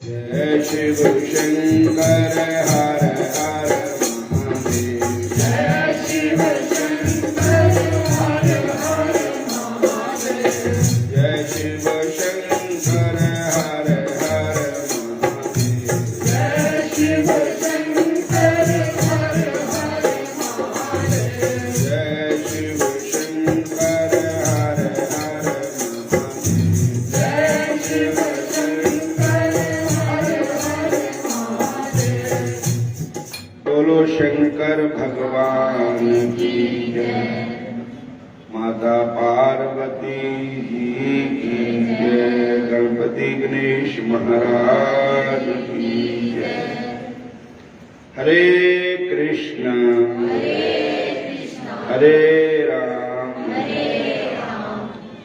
जय शिव शंकर हर हर महादेव। जय शिव शंकर हर हर महादेव। जय शिव शंकर हर हर महादेव। जय शिव शंकर हर हर महादेव। जय शिव शंकर हर हर महादेव। जय शिव शंकर हर हर महादेव। बोलो शंकर भगवान की जय। माता पार्वती जी की जय। गणपति गणेश महाराज की जय। हरे कृष्ण हरे राम।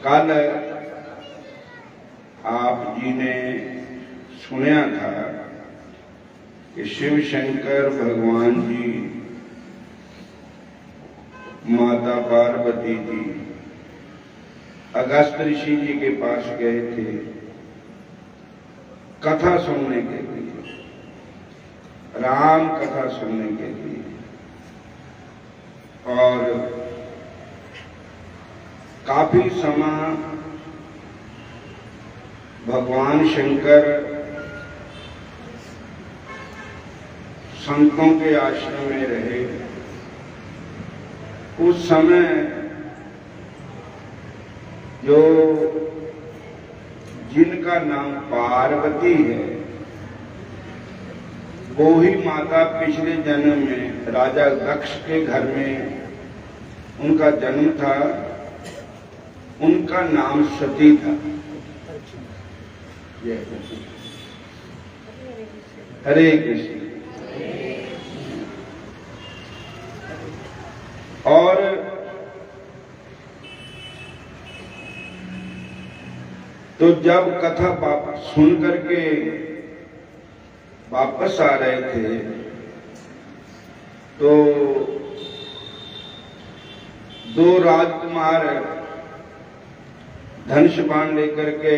कल आप जी ने सुना था कि शिव शंकर भगवान जी माता पार्वती जी अगस्त ऋषि जी के पास गए थे कथा सुनने के लिए, राम कथा सुनने के लिए। और काफी समय भगवान शंकर संतों के आश्रम में रहे। उस समय जो जिनका नाम पार्वती है वो ही माता पिछले जन्म में राजा दक्ष के घर में उनका जन्म था। उनका नाम सती था। हरे कृष्ण। और तो जब कथा सुन करके वापस आ रहे थे तो दो राजकुमार धनुष बाण लेकर के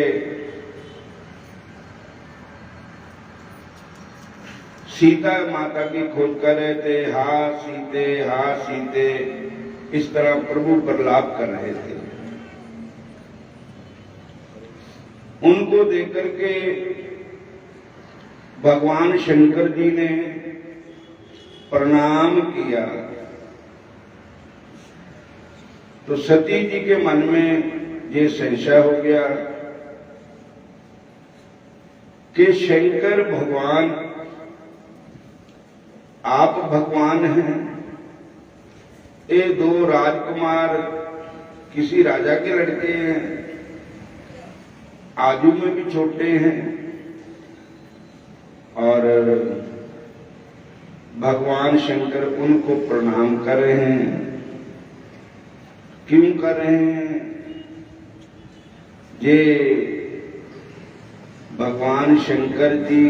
सीता माता की खोज कर रहे थे। हा सीते इस तरह प्रभु प्रलाप कर रहे थे। उनको देखकर के भगवान शंकर जी ने प्रणाम किया तो सती जी के मन में ये संशय हो गया कि शंकर भगवान आप भगवान हैं। ये दो राजकुमार किसी राजा के लड़के हैं, आयु में भी छोटे हैं और भगवान शंकर उनको प्रणाम कर रहे हैं। क्यों कर रहे हैं? ये भगवान शंकर जी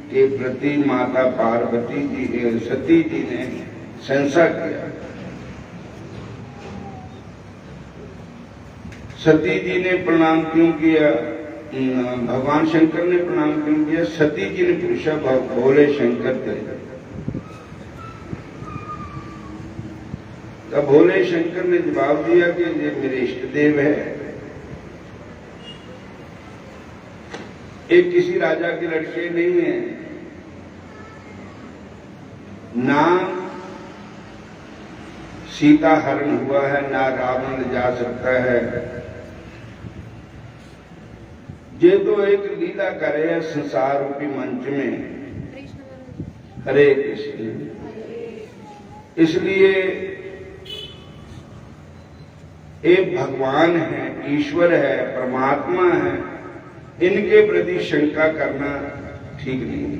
के प्रति माता पार्वती जी सती जी ने संशय किया। सती जी ने प्रणाम क्यों किया? भगवान शंकर ने प्रणाम क्यों किया? सती जी ने पूछा भोले शंकर थे। तब भोले शंकर ने जवाब दिया कि ये मेरे इष्ट देव है। एक किसी राजा के लड़के नहीं है, ना सीता हरण हुआ है, ना रावण ले जा सकता है। ये तो एक लीला करे है संसार रूपी मंच में। हरे कृष्ण। इसलिए एक भगवान है, ईश्वर है, परमात्मा है, इनके प्रति शंका करना ठीक नहीं।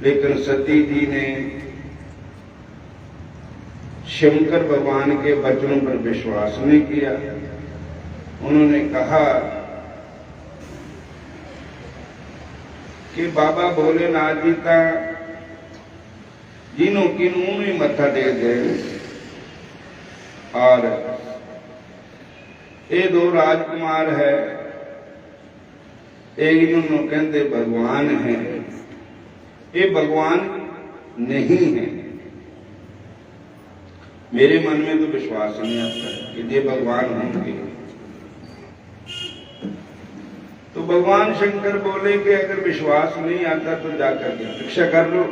लेकिन सती जी ने शंकर भगवान के वचनों पर विश्वास नहीं किया। उन्होंने कहा कि बाबा भोलेनाथ जी का जिन्हों किन्हों ही मत्था टेक गए और ये दो राजकुमार है एक इन्होंने कहते भगवान है, ये भगवान नहीं है। मेरे मन में तो विश्वास नहीं आता कि ये भगवान होंगे। तो भगवान शंकर बोले कि अगर विश्वास नहीं आता तो जाकर के परीक्षा कर लो।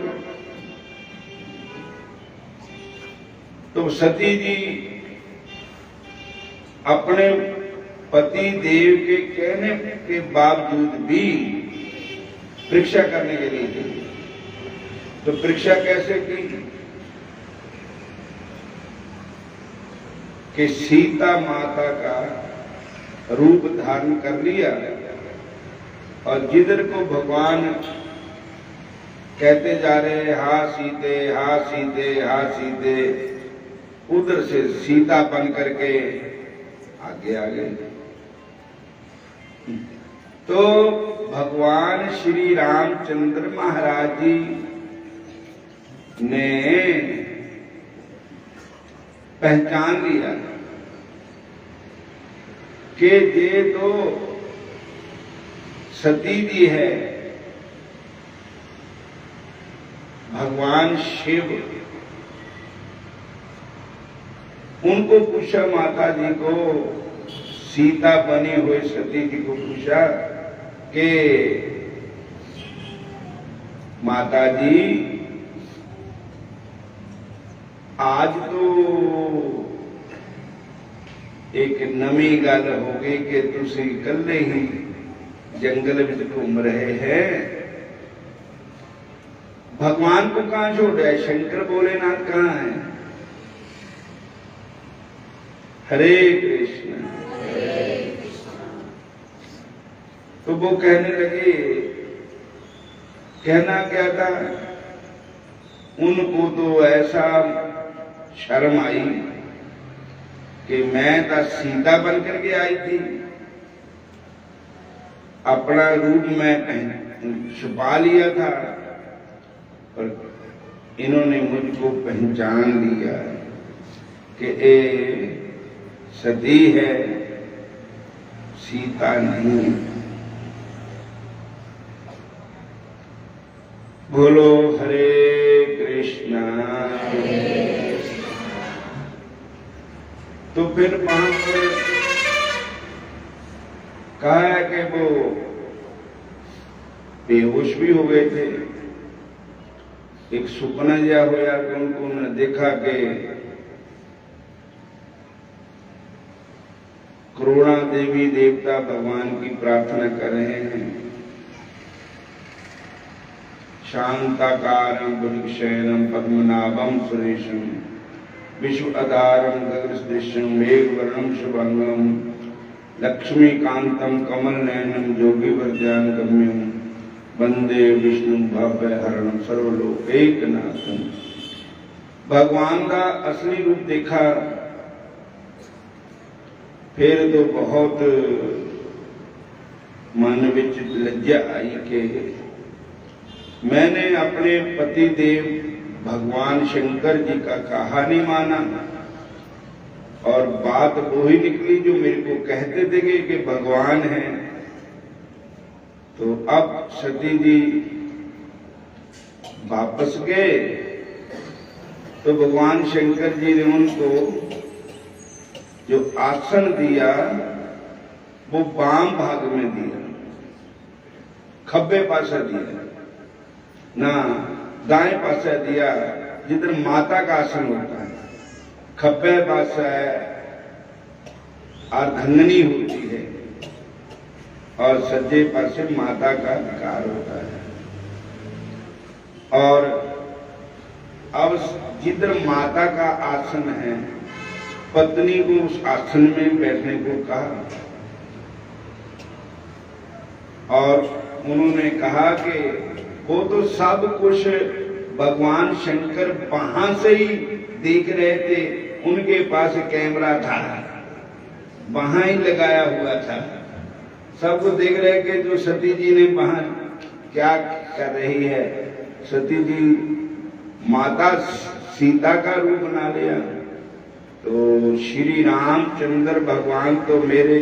तो सती जी अपने पति देव के कहने के बावजूद भी परीक्षा करने के लिए गई। तो परीक्षा कैसे की कि सीता माता का रूप धारण कर लिया और जिधर को भगवान कहते जा रहे हा सीते हा सीते हा सीते, उधर से सीता बन करके आगे आ गए। तो भगवान श्री रामचंद्र महाराज जी ने पहचान लिया कि ये तो सती जी है, भगवान शिव। उनको पूछा माता जी को, सीता बनी हुई सती जी को पूछा कि माता जी आज तो एक नवी गल हो गई कि तुसी कल्ले ही जंगल में घूम रहे हैं, भगवान को कहां छोड़ा है? शंकर भोलेनाथ कहां है? हरे कृष्ण। तो वो कहने लगे, कहना क्या था, उनको तो ऐसा शर्म आई कि मैं तो सीता बन करके आई थी, अपना रूप में छुपा लिया था, और इन्होंने मुझको पहचान लिया कि ये सती है, सीता नहीं। बोलो हरे कृष्णा। तो फिर वहां पर कहा है कि वो बेहोश भी हो गए थे। एक सुपना या होया कि उनको देखा कि करुणा देवी देवता भगवान की प्रार्थना कर रहे हैं। शांताकारं भुजगशयनं पद्मनाभं सुरेशं विश्वआधारं गगनसदृशं मेघवर्णं शुभांगं लक्ष्मीकांतं कमलनयनं योगिवर्धनगम्यं वंदे विष्णु भवभयहरणं सर्वलोकैकनाथं। भगवान का असली रूप देखा, फिर तो बहुत मन विच लज्जा आई कि मैंने अपने पति देव भगवान शंकर जी का कहा नहीं माना, और बात वो ही निकली जो मेरे को कहते थे कि भगवान है। तो अब सती जी वापस गए तो भगवान शंकर जी ने उनको जो आसन दिया वो बाम भाग में दिया, खब्बे पासे दिया ना दाएं पासे दिया, जिधर माता का आसन होता है। खब्बे पासे अर्धंगनी होती है और सज्जे पासे माता का विकार होता है। और अब जिधर माता का आसन है, पत्नी को उस आसन में बैठने को कहा, और उन्होंने कहा कि वो तो सब कुछ भगवान शंकर वहां से ही देख रहे थे, उनके पास कैमरा था, वहां ही लगाया हुआ था, सबको देख रहे कि जो सती जी ने वहां क्या कर रही है। सती जी माता सीता का रूप बना लिया। तो श्री रामचंद्र भगवान तो मेरे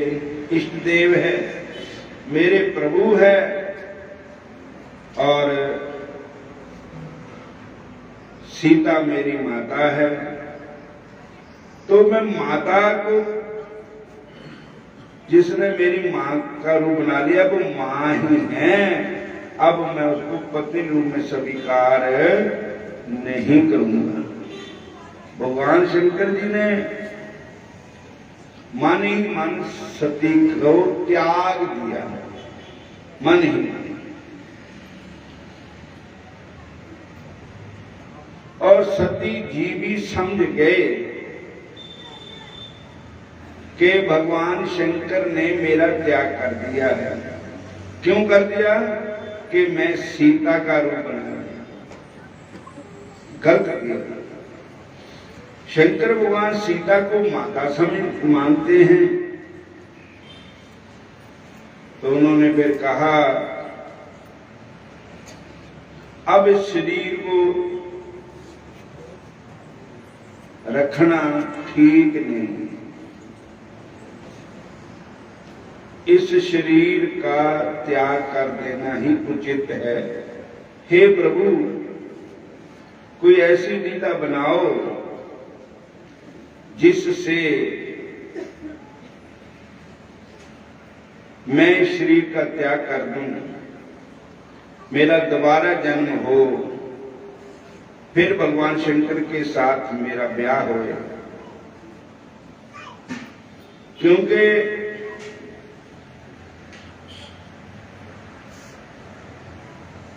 इष्ट देव है, मेरे प्रभु है और सीता मेरी माता है, तो मैं माता को, जिसने मेरी मां का रूप बना लिया वो मां ही है, अब मैं उसको पत्नी रूप में स्वीकार नहीं करूंगा। भगवान शंकर जी ने मन ही मन सती को त्याग दिया, मन ही मन। और सती जी भी समझ गए कि भगवान शंकर ने मेरा त्याग कर दिया है। क्यों कर दिया? कि मैं सीता का रूप बना लिया, गलत किया। शंकर भगवान सीता को माता समझ मानते हैं, तो उन्होंने फिर कहा अब इस शरीर को रखना ठीक नहीं, इस शरीर का त्याग कर देना ही उचित है। हे प्रभु, कोई ऐसी लीला बनाओ जिससे मैं इस शरीर का त्याग कर दूं, मेरा दोबारा जन्म हो, फिर भगवान शंकर के साथ मेरा ब्याह होए। क्योंकि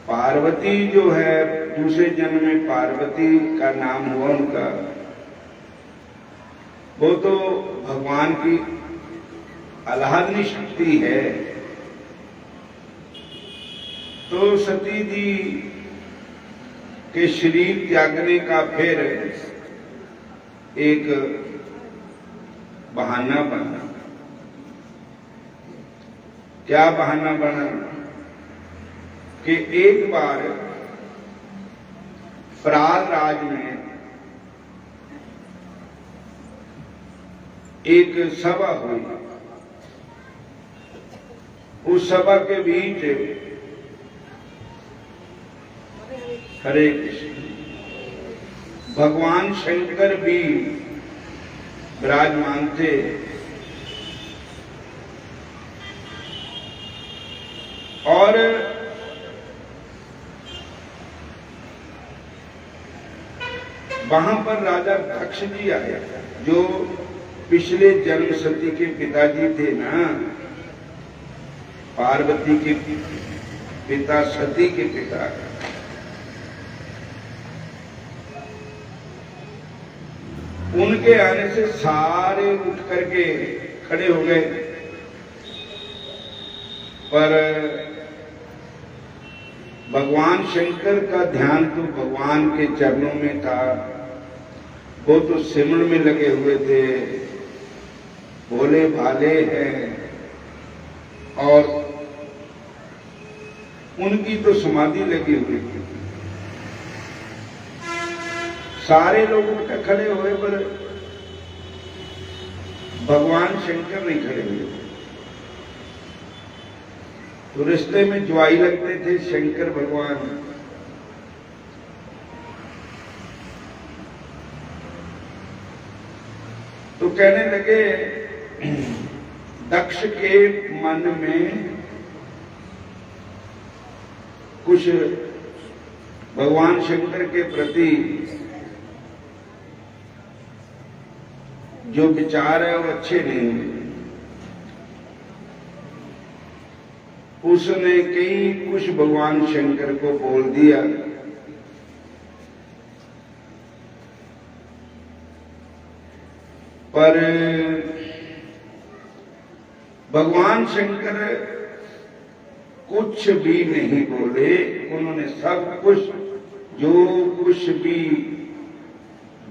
पार्वती जो है, दूसरे जन्म में पार्वती का नाम हुआ उनका, वो तो भगवान की आह्लादनी शक्ति है। तो सती जी के शरीर त्यागने का फिर एक बहाना बना। क्या बहाना बना? कि एक बार प्रयागराज में एक सभा हुई, उस सभा के बीच हरे कृष्ण भगवान शंकर भी विराजमान थे। और वहां पर राजा दक्ष जी आए, जो पिछले जन्म सती के पिताजी थे ना, पार्वती के पिता, सती के पिता। उनके आने से सारे उठ करके खड़े हो गए, पर भगवान शंकर का ध्यान तो भगवान के चरणों में था। वो तो सिमरन में लगे हुए थे, भोले भाले हैं, और उनकी तो समाधि लगी हुई थी। सारे लोग उठकर खड़े हुए, पर भगवान शंकर नहीं खड़े हुए। तो रिश्ते में ज्वाई लगते थे शंकर भगवान। तो कहने लगे, दक्ष के मन में कुछ भगवान शंकर के प्रति जो विचार है वो अच्छे नहीं हुए। उसने कई कुछ भगवान शंकर को बोल दिया। पर भगवान शंकर कुछ भी नहीं बोले। उन्होंने सब कुछ, जो कुछ भी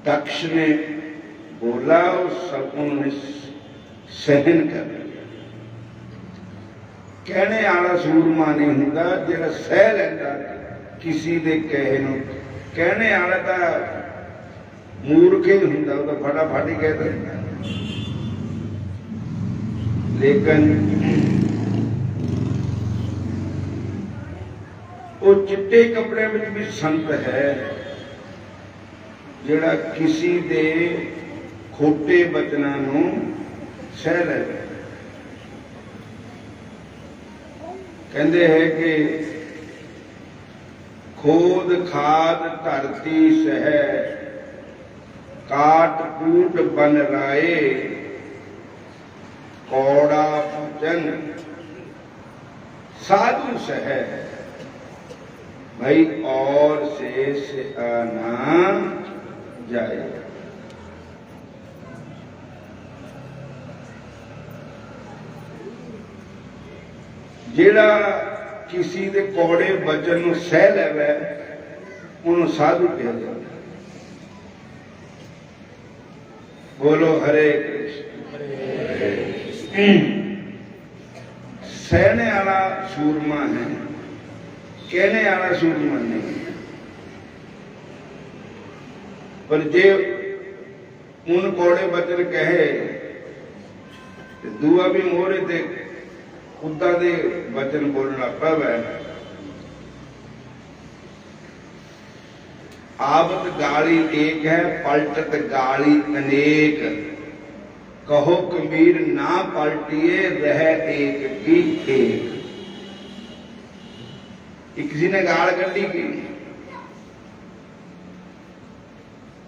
दक्ष ने बोला, सब उन्होंने सहन कर लिया। कहने आला सूरमा नहीं हुंदा जेड़ा सह लैंदा किसी दे कहे नूं। कहने आला तां मूर्ख ही हुंदा, वो तो फटाफट ही कह दिंदा। लेकिन वो चिट्टे कपड़े में भी संत है जिहड़ा किसी दे खोटे बचनां नूं सह लै। कहते हैं कि खोद खाद धरती सह काट कूट बन राए कौड़ा पूजन साधु सह भाई और से आना जाए। जेड़ा किसी दे कौड़े वचन नूं सह लैवे उन्होंने साधु कहा जाता। बोलो हरे कृष्ण। सहने वाला सूरमा है, कहने वाला सूरमा नहीं। पर जे उन कौड़े वचन कहे तो दुआ भी मोहरे ते उदा दे वचन बोलना पवे। आवत गाली एक है पलटत गाली अनेक, कहो कबीर ना पलटिए रह एक की एक। किसी ने गाल कड्डी की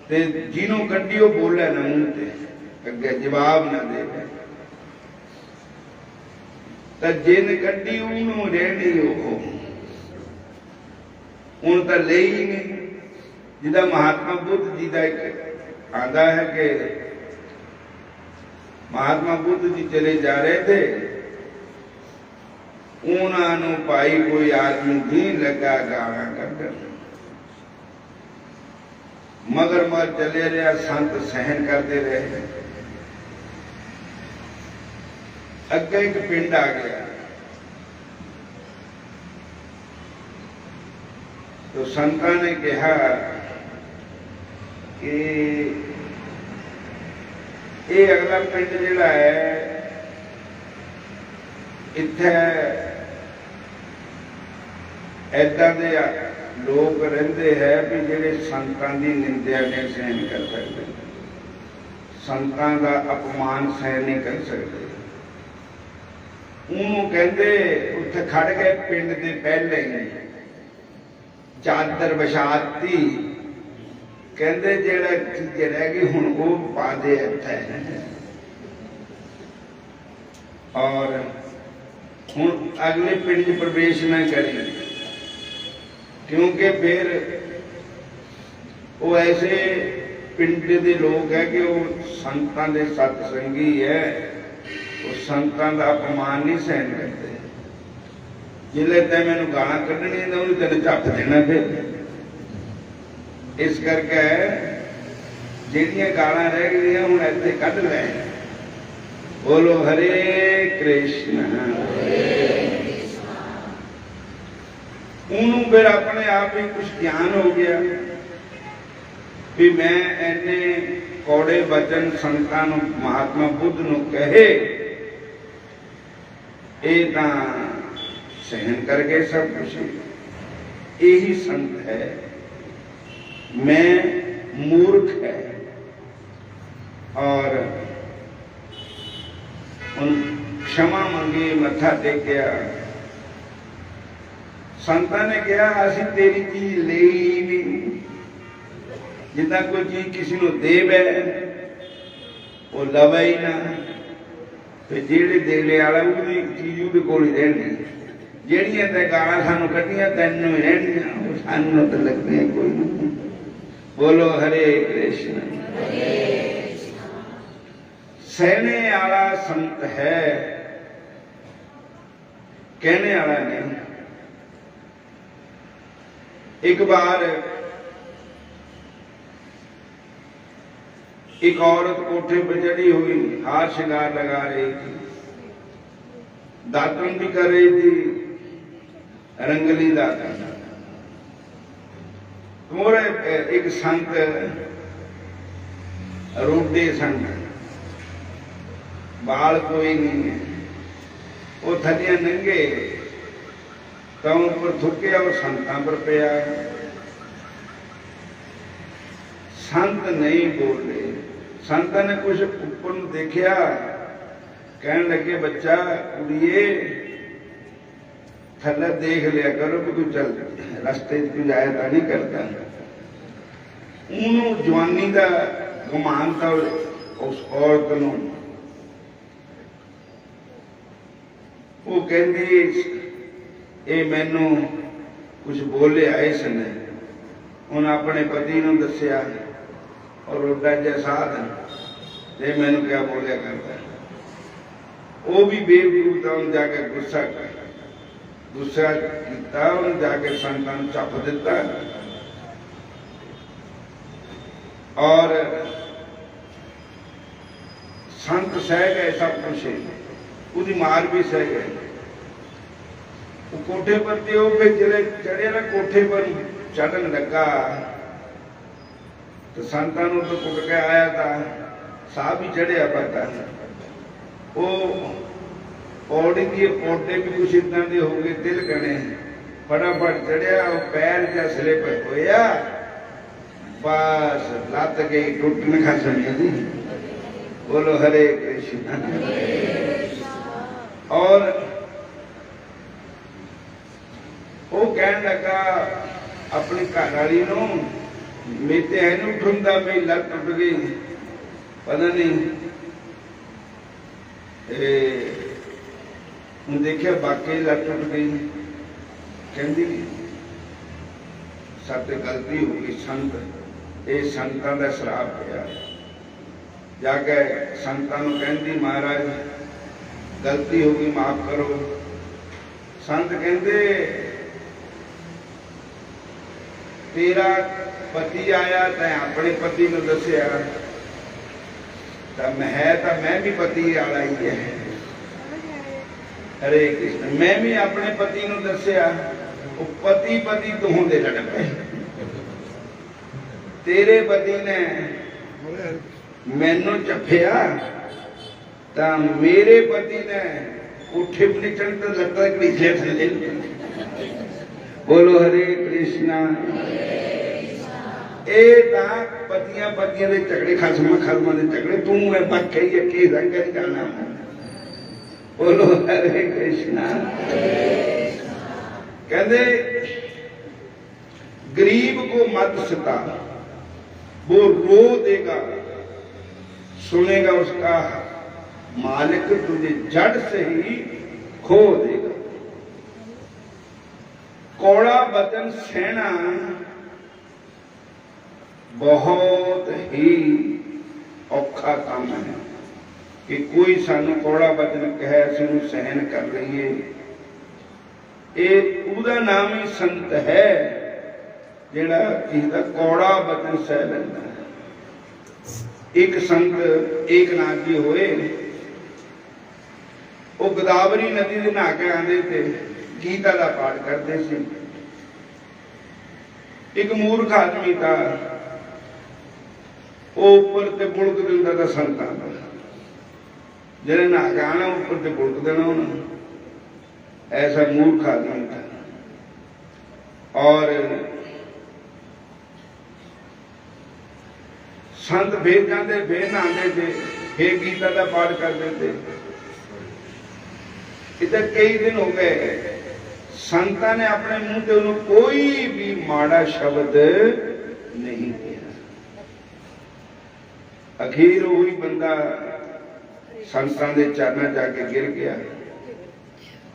ते जिन्हों कड्डी वो बोले ना मुंह ते अगे जवाब ना दे तो जिन कड्डी उन्होंने रहनी हूं तो ले ही नहीं। जिदा महात्मा बुद्ध जी का एक आदा है कि महात्मा बुद्ध जी चले जा रहे थे, उन्होंने भाई कोई आदमी नहीं लगा गाना कर मगर चले रहा, संत सहन करते रहे। अगे एक पिंड आ गया तो संतां ने कहा कि ये अगला पिंड जिहड़ा है इत्थे ऐदां दे लोग रहिंदे है भी जिहड़े संतां दी निंदा नहीं सहन कर सकते, संतां दा अपमान सहन नहीं कर सकते। उन्होंने कहते उत्थे खड़ गए पिंड के पहले ही चादर विछाती, कहते जेड़ा चीज रह गई हुण वो पा दे इत्थे। और हुण अगले पिंड च प्रवेश न करें क्योंकि फिर वो ऐसे पिंड के लोग है कि वो संतां दे सत्संगी है, वो संतां का अपमान नहीं सहन करते। जिले तै मैनू गाला कढ़नी तो उन्हें तेन झप देना। फिर इस करके जिहड़ियां गाला रह गई हुण इत्थे कढ लै। बोलो हरे कृष्ण। उन्होंने फिर अपने आप ही कुछ ज्ञान हो गया भी मैं इन्ने कौड़े वचन संतां नूं महात्मा बुद्ध नूं कहे ये तां सहन करके सब कुछ। यही संत है, मैं मूर्ख है। और उन क्षमा मंगी, मत्था टेकिया। संतां ने कहा असीं तेरी चीज ले ही नहीं। जिदा कोई चीज किसी को देवे वो लवे ही ना, फिर जेड़े देने वाला उसकी चीज उसके कोल ही रहनी। ਜਿਹੜੀਆਂ ਤੇ ਗਾਲਾਂ ਸਾਨੂੰ ਕੱਢੀਆਂ ਤੈਨੂੰ ਹੀ ਰਹਿਣੀਆਂ, ਉਹ ਸਾਨੂੰ ਤਾਂ ਲੱਗਦੀਆਂ ਕੋਈ ਨਹੀਂ। ਬੋਲੋ ਹਰੇ ਕ੍ਰਿਸ਼ਨ। सहने वाला संत है, कहने वाला नहीं। एक बार एक औरत कोठे पर चढ़ी हुई हार श्रृंगार लगा रही थी, दातन भी कर रही थी, रंगली दातन। मोरे एक संत रोडे संत, बाल कोई नहीं है, वो थलियां नंगे ਤਾਂ ਉੱਪਰ ਥੁੱਕਿਆ ਉਹ ਸੰਤਾਂ ਪਰ ਪਿਆ। ਸੰਤ ਨਹੀਂ ਬੋਲੇ। ਸੰਤਾਂ ਨੇ ਕੁਛ ਉੱਪਰ ਨੂੰ ਦੇਖਿਆ, ਕਹਿਣ ਲੱਗੇ ਬੱਚਾ ਕੁੜੀਏ ਥੱਲੇ ਦੇਖ ਲਿਆ ਕਰੋ ਕਿ ਕੋਈ ਚੱਲ ਰਸਤੇ 'ਚ ਕੋਈ ਜਾਇਆ ਤਾਂ ਨਹੀਂ ਕਰਦਾ। ਉਹਨੂੰ ਜਵਾਨੀ ਦਾ ਗੁਮਾਨ ਤਾਂ ਉਸ ਔਰਤ ਨੂੰ। ਉਹ ਕਹਿੰਦੀ ਇਹ ਮੈਨੂੰ ਕੁਝ ਬੋਲਿਆ ਇਸ ਨੇ। ਉਹਨੇ ਆਪਣੇ ਪਤੀ ਨੂੰ ਦੱਸਿਆ ਔਰ ਉੱਡਾ ਜਿਹਾ ਸਾਧ ਇਹ ਮੈਨੂੰ ਕਿਆ ਬੋਲਿਆ ਕਰਦਾ। ਉਹ ਵੀ ਬੇਵਕੂਫ ਤਾਂ ਉਹਨੂੰ ਜਾ ਕੇ ਗੁੱਸਾ ਕੀਤਾ। ਉਹਨੂੰ ਜਾ ਕੇ ਸੰਤਾਂ ਨੂੰ ਚੱਪ ਦਿੱਤਾ ਔਰ ਸੰਤ ਸਹਿ ਗਏ ਸਭ ਕੁਛ। ਉਹਦੀ ਮਾਰ ਵੀ ਸਹਿ ਗਏ। ਉਹ ਕੋਠੇ ਪਰ ਤੇ ਉਹ ਫਿਰ ਜਿਹੜੇ ਚੜਿਆ ਨਾ ਕੋਠੇ ਪਰ ਚੜਨ ਲੱਗਾ ਤੇ ਸੰਤਾਂ ਨੂੰ ਤਾਂ ਕੁੱਟ ਕੇ ਆਇਆ ਤਾਂ ਸਾਹ ਵੀ ਚੜਿਆ ਪਤਾ। ਉਹ ਪੌੜੀ ਦੀ ਪੌਡੇ ਵੀ ਕੁਛ ਇਦਾਂ ਦੇ ਹੋ ਗਏ ਦਿਲ ਗਣੇ। ਫਟਾਫਟ ਚੜਿਆ ਉਹ ਪੈਰ ਜਾਂ ਸਲੇ ਪਰ ਹੋਇਆ ਬਸ ਲੱਤ ਗਈ ਟੁੱਟਣ ਖਸਮ ਦੀ। बोलो हरे कृष्णा। और वो कहने लगा अपनी घरवाली नूं मेरे है नहीं उठूंगा, मेरी लत टुट गई पता नहीं। हूँ देखिया बाकी लत टुट गई। कहती साथे गलती हो गई संत, ये संतां दा श्राप पिया। जाके संतां नूं कहंदी महाराज गलती हो गई माफ करो। संत कहंदे तेरा पति आया तैं अपने पति नूं दस्सिया तां मैं भी पति वाला ही है। हरे कृष्ण। मैं भी अपने पति नूं दस्सिया, वो पति दोहां दे लड़ पए। तेरे पति ने मैनू चफिया तां मेरे पति ने उठे पलिचन तो लत्ता घड़ीसे थले। बोलो हरे कृष्णा। ए तां पतियां दे झगड़े खसमां दे झगड़े तू मैं पक्के ही की रंग जाना। बोलो हरे कृष्णा। कहते गरीब को मत सता, वो रो देगा सुनेगा उसका मालिक तुझे जड़ से ही खो देगा। कौड़ा वचन सहना बहुत ही औखा काम है कि कोई सानू कौड़ा वचन कहे असीं सहन कर रहीए। ये उसदा नाम ही संत है जिहड़ा किसी दा कौड़ा वचन सह लैंदा है। एक संत एक नाथ जी होए, वो गोदावरी नदी दे नहा के आंदे थे, गीता का पाठ करते थे। एक मूर्ख आदमी था, वो ऊपर ते बुड़क दिंदा था संतां दा। जिहने नहा के आना ऊपर ते बुड़क देना उन्होंने। ऐसा मूर्ख आदमी था। और संत फिर जाते फिर नहाते थे, फिर गीता का पाठ करते थे। इधर कई दिन हो गए संतां ने अपने मुंह से उन्होंने कोई भी माड़ा शब्द नहीं किया। अखीर वही बंदा संतां दे चरणों जाके गिर गया।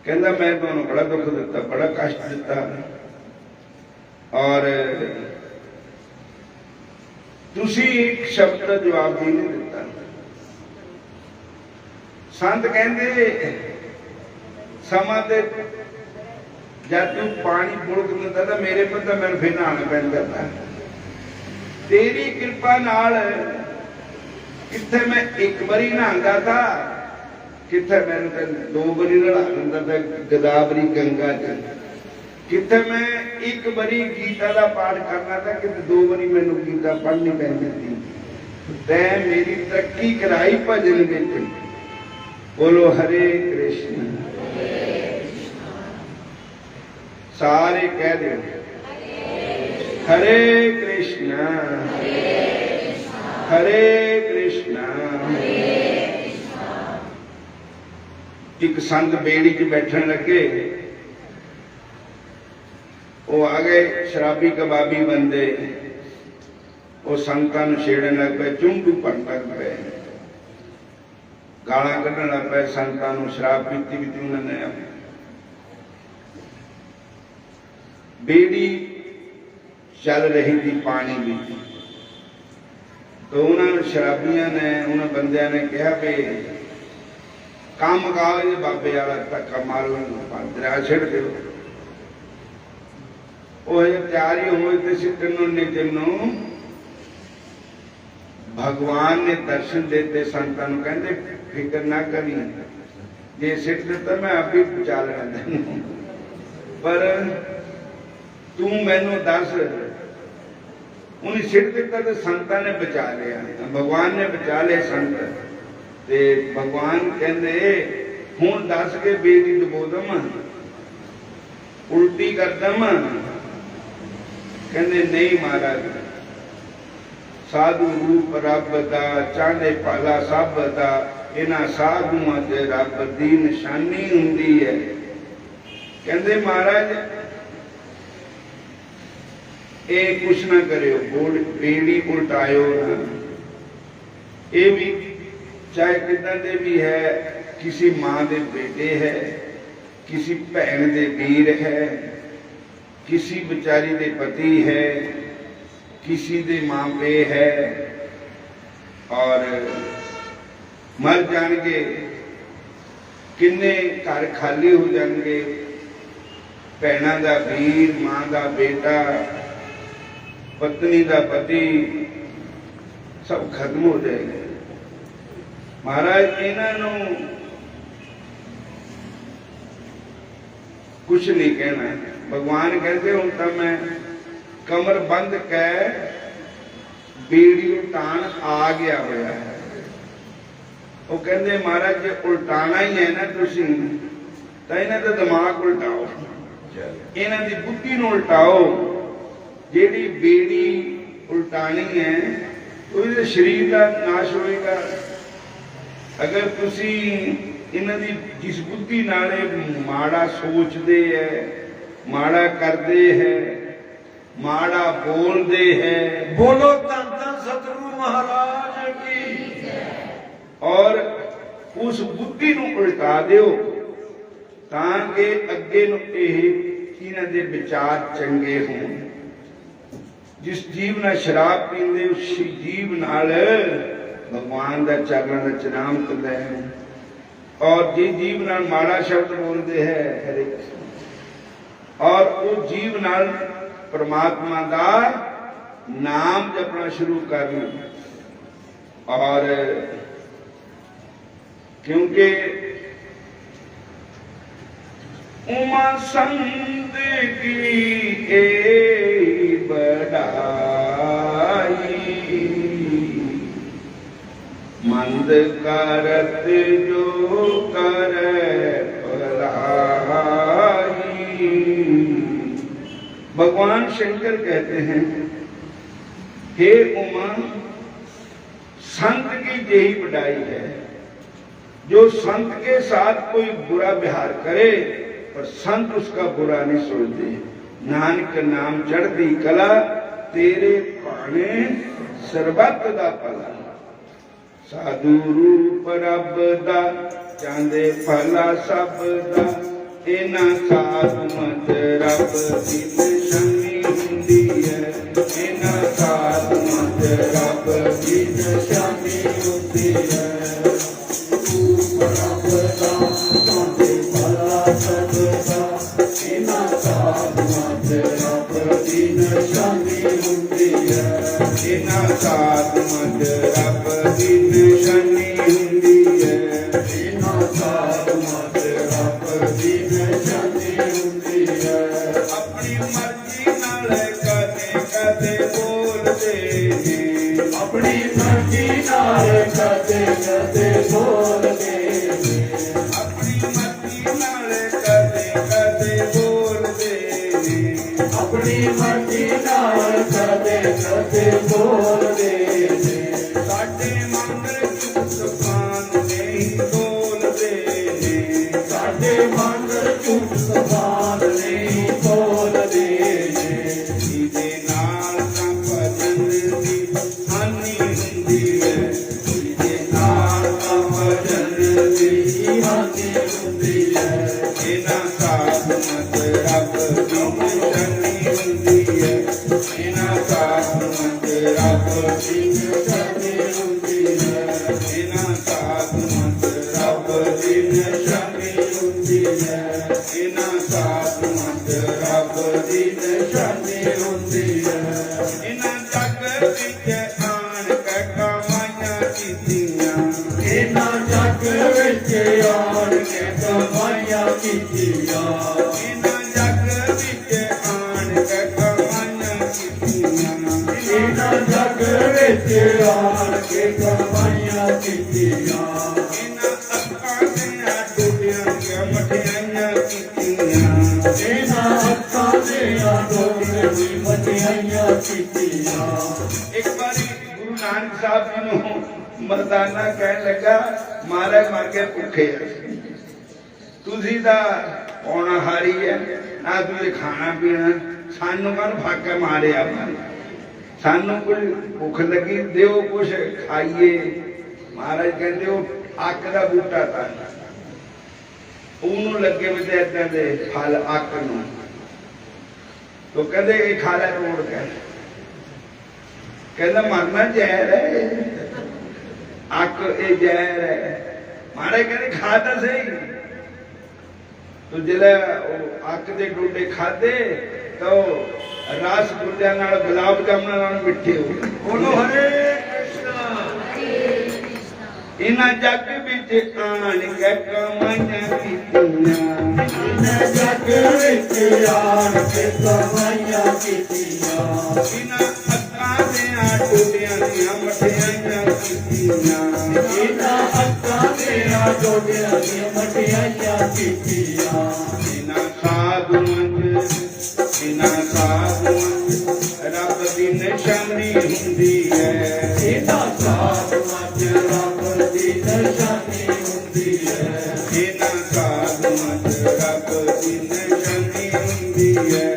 कहता मैं तुहानूं बड़ा दुख दिता, बड़ा कष्ट दिता और तुसी एक शब्द का जवाब भी नहीं दिता। संत कहते समा ते जब तू पानी बुड़क दिता तो मेरे पता मैं फिर नहाना पैंदा था। तेरी कृपा नाल किथे मैं एक बारी नहांदा था, किथे मैंने दो बारी नहा दिंदा था गोदावरी गंगा च। किथे मैं एक बारी गीता का पाठ करना था, किते दो बारी मैनू गीता पढ़नी पैंदी थी। तैं मेरी तरक्की कराई भजन विच। बोलो हरे कृष्ण। सारे कह दो हरे कृष्णा हरे कृष्णा। एक संत बेड़ी च बैठन लगे, वो आ गए शराबी कबाबी बंदे, वो संतां नूं छेड़न लग पे, चुंडू भरन लग पे, गालां कढण लग पे संतां नूं। शराब पीती पीती उन्होंने बेड़ी चल रही थी पानी में, तो उन्होंने शराबियों ने उन्होंने बंदियां ने कहा भी काम गाओ ये बाबे वाला धक्का मारो, दरिया छिड़ दो। वो तैयार ही हुए थे सिटन ने, जिन्हों भगवान ने दर्शन देते संतां नूं कहंदे फिक्र ना करी, जे सिट दिता मैं आप ही बचा लेना, पर तू मैनू दस। उन्हें सिट दिता तो संतां ने बचा लिया, भगवान ने बचा लिया संत। ते भगवान कहंदे हुण दस के बेड़ी डुबो दम, उल्टी कर दम। कहंदे नहीं महाराज, साधु रूप रब दा, चांदे पाला सब दा, इन्हां साधुआं ते रब दी निशानी हुंदी है। कहंदे महाराज ये कुछ ना करियो, बेड़ी उल्टायो ना। ये भी चाहे कितना दे भी है, किसी मां दे बेटे है, किसी भैन दे वीर है, किसी बेचारी दे पति है, किसी दे मां पे है, और मर जाएंगे, किन्ने घर खाली हो जाएंगे, भैणा दा वीर, मां दा बेटा, पत्नी दा पति, सब खत्म हो जाएंगे। महाराज इन्हों कुछ नहीं कहना। भगवान कहते हूं तो मैं कमर बंद कै बेड़ी उल्टान आ गया होया है। वो कहते महाराज जे उल्टाना ही है ना तुसी, तो इन्हां दा दिमाग उल्टाओ, इन्हां दी बुद्धि नूं उल्टाओ। जेड़ी बेड़ी उल्टानी है तो शरीर का नाश होएगा। अगर तुसी इन्हां दी जिस बुद्धि नाले माड़ा सोचते है, माड़ा करते है, माड़ा बोलते है, बोलो धन धन सतगुरु महाराज की, और उस बुद्धि नूं उल्टा दिओ ताकि अगे नूं इन्हां दे विचार चंगे होण। जिस जीव ने शराब पींदे उस जीव नाल भगवान का चरणों का चनाम करता है, और जिस जीव नाल माड़ा शब्द बोलते हैं हरे कृष्ण, और वो जीव नाल परमात्मा का नाम जपना शुरू कर। और क्योंकि उमा संत की बड़ाई, मंद करत जो करे भलाई। भगवान शंकर कहते हैं हे उमा, संत की यही बढ़ाई है, जो संत के साथ कोई बुरा व्यवहार करे पर संत उसका बुरा नहीं सोचते। नानक नाम चढ़ती कला, तेरे भाने सरबत दा भला। साधु रूप रब दा, चांदे भला सब दा, इना साधु मत रब दी निशानी हुंदी है। इना साधु मत रब दी निशानी हुंदी है। रूप रब दा, चांदे भला सब दा, इना साधु मत रब दी निशानी हुंदी है। इना साधु मत रब दी निशानी हुंदी है। इना साधु मत रब दी निशानी हुंदी है। अपनी मर्जी नाल कदे कदे बोलदे ने, अपनी मर्जी नाल कदे कदे बोलदे ने, अपनी मर्जी नाल कदे कदे बोलदे अपनी मर्जी नाल कदे कदे बोलदे ने साडे मंगर झूठ जबान नहीं बोलदे ने साडे मंगर झूठ जबान नहीं बोलदे ने ਜਿਹਦੇ ਨਾਲ ਤਾਂ ਭਜਨ ਦੀ ਹਾਨੀ ਹੁੰਦੀ ਹੈ ਜਿਹਦੇ ਨਾਲ ਤਾਂ ਭਜਨ ਦੀ हानि हुंदी है ਇਹਨਾਂ ਸਾਧ ਮਤ ਰੱਬ ਦੀ ਨਿਸ਼ਾਨੀ ਹੁੰਦੀ ਹੈ ਇਹਨਾਂ ਸਾਧ ਮਤ ਰੱਬ ਦੀ निशानी हुंदी है ਇਹਨਾਂ ਸਾਧ ਮਤ ਰੱਬ ਦੀ ਨਿਸ਼ਾਨੀ हुंदी है ਇਹਨਾਂ ਸਾਧ ਮਤ ਰੱਬ ਦੀ निशानी हुंदी है ਇਹਨਾਂ ਜਗ ਵਿੱਚ ਆਣ ਕੇ ਕਮਾਈਆਂ ਕੀਤੀਆਂ इन्हां जग विच आण के कमाईयां कीतियां ਇਹਨਾਂ ਜਗ ਵਿੱਚ ਆਣ ਕੇ ਕਮਾਈਆਂ ਕੀਤੀਆਂ इन्हां जग विच आण के कमाईयां कीतियां ਇਹਨਾਂ ਅੱਖਾਂ ਦੀਆਂ ਟੁੱਟੀਆਂ ਦੀਆਂ ਮਠਿਆਈਆਂ ਕੀਤੀਆਂ इन्हां अखां दियां डोले दी मठियाइयां कीतियां ਇੱਕ ਵਾਰੀ ਗੁਰੂ ਨਾਨਕ ਸਾਹਿਬ ਜੀ ਨੂੰ ਮਰਦਾਨਾ ਕਹਿਣ ਲੱਗਾ ਮਹਾਰਾਜ ਮਰ ਕੇ ਭੁੱਖੇ ਆ ਤੁਸੀਂ ਤਾਂ ਪੌਣਾ ਹਾਰੀ ਹੈ ਨਾ ਤੁਸੀਂ ਖਾਣਾ ਪੀਣਾ ਸਾਨੂੰ ਕਾਹਨੂੰ ਫਾਕਾ ਮਾਰਿਆ ਸਾਨੂੰ ਕੋਈ ਭੁੱਖ ਲੱਗੀ ਦਿਓ ਕੁਛ ਖਾਈਏ ਮਹਾਰਾਜ ਕਹਿੰਦੇ ਉਹ ਅੱਕ ਦਾ ਬੂਟਾ ਤਾਂ ਉਹਨੂੰ ਲੱਗੇ ਵੀ ਤੇ ਏਦਾਂ ਦੇ ਫਲ ਅੱਕ ਨੂੰ ਤੋ ਕਹਿੰਦੇ ਇਹ ਖਾ ਲੈ ਤੋੜ ਕੇ ਕਹਿੰਦਾ ਮਰਨਾ ਜ਼ਹਿਰ ਹੈ ਅੱਕ ਇਹ ਜ਼ਹਿਰ ਹੈ ਮਹਾਰਾਜ ਕਹਿੰਦੇ ਖਾ ਤਾਂ ਸਹੀ ਤੋ ਜਿਹੜਾ ਉਹ ਅੱਕ ਦੇ ਡੋਡੇ ਖਾਦੇ ਤਾਂ ਉਹ ਰਸ ਗੁੱਲਿਆਂ ਨਾਲ ਗੁਲਾਬ ਜਾਮਨਾਂ ਨਾਲ ਮਿੱਠੇ ਹੋ ਗਏ ਬੋਲੋ ਹਰੇ ਕ੍ਰਿਸ਼ਨਾ ਇਹਨਾਂ ਜੱਗ ਵਿੱਚ ਆਣ ਕੇ ਕਮਾਈਆਂ ਕੀਤੀਆਂ इन्हां जग विच आण के कमाईयां कीतियां ਇਹਨਾਂ ਅੱਖਾਂ ਦੀਆਂ ਟੁੱਟੀਆਂ ਦੀਆਂ ਮਠਿਆਈਆਂ ਕੀਤੀਆਂ इन्हां अखां दियां डोलियां दी मठियाइयां कीतियां ਇਹਨਾਂ ਸਾਧੂਆਂ ਰੱਬ ਦੀ ਨਿਸ਼ਾਨੀ ਹੁੰਦੀ ਹੈ इन्हां साधुआं च रब दी निशानी हुंदी है ਇਹਨਾਂ ਸਾਧੂਆਂ ਰੱਬ ਦੀ ਨਿਸ਼ਾਨੀ ਹੁੰਦੀ ਹੈ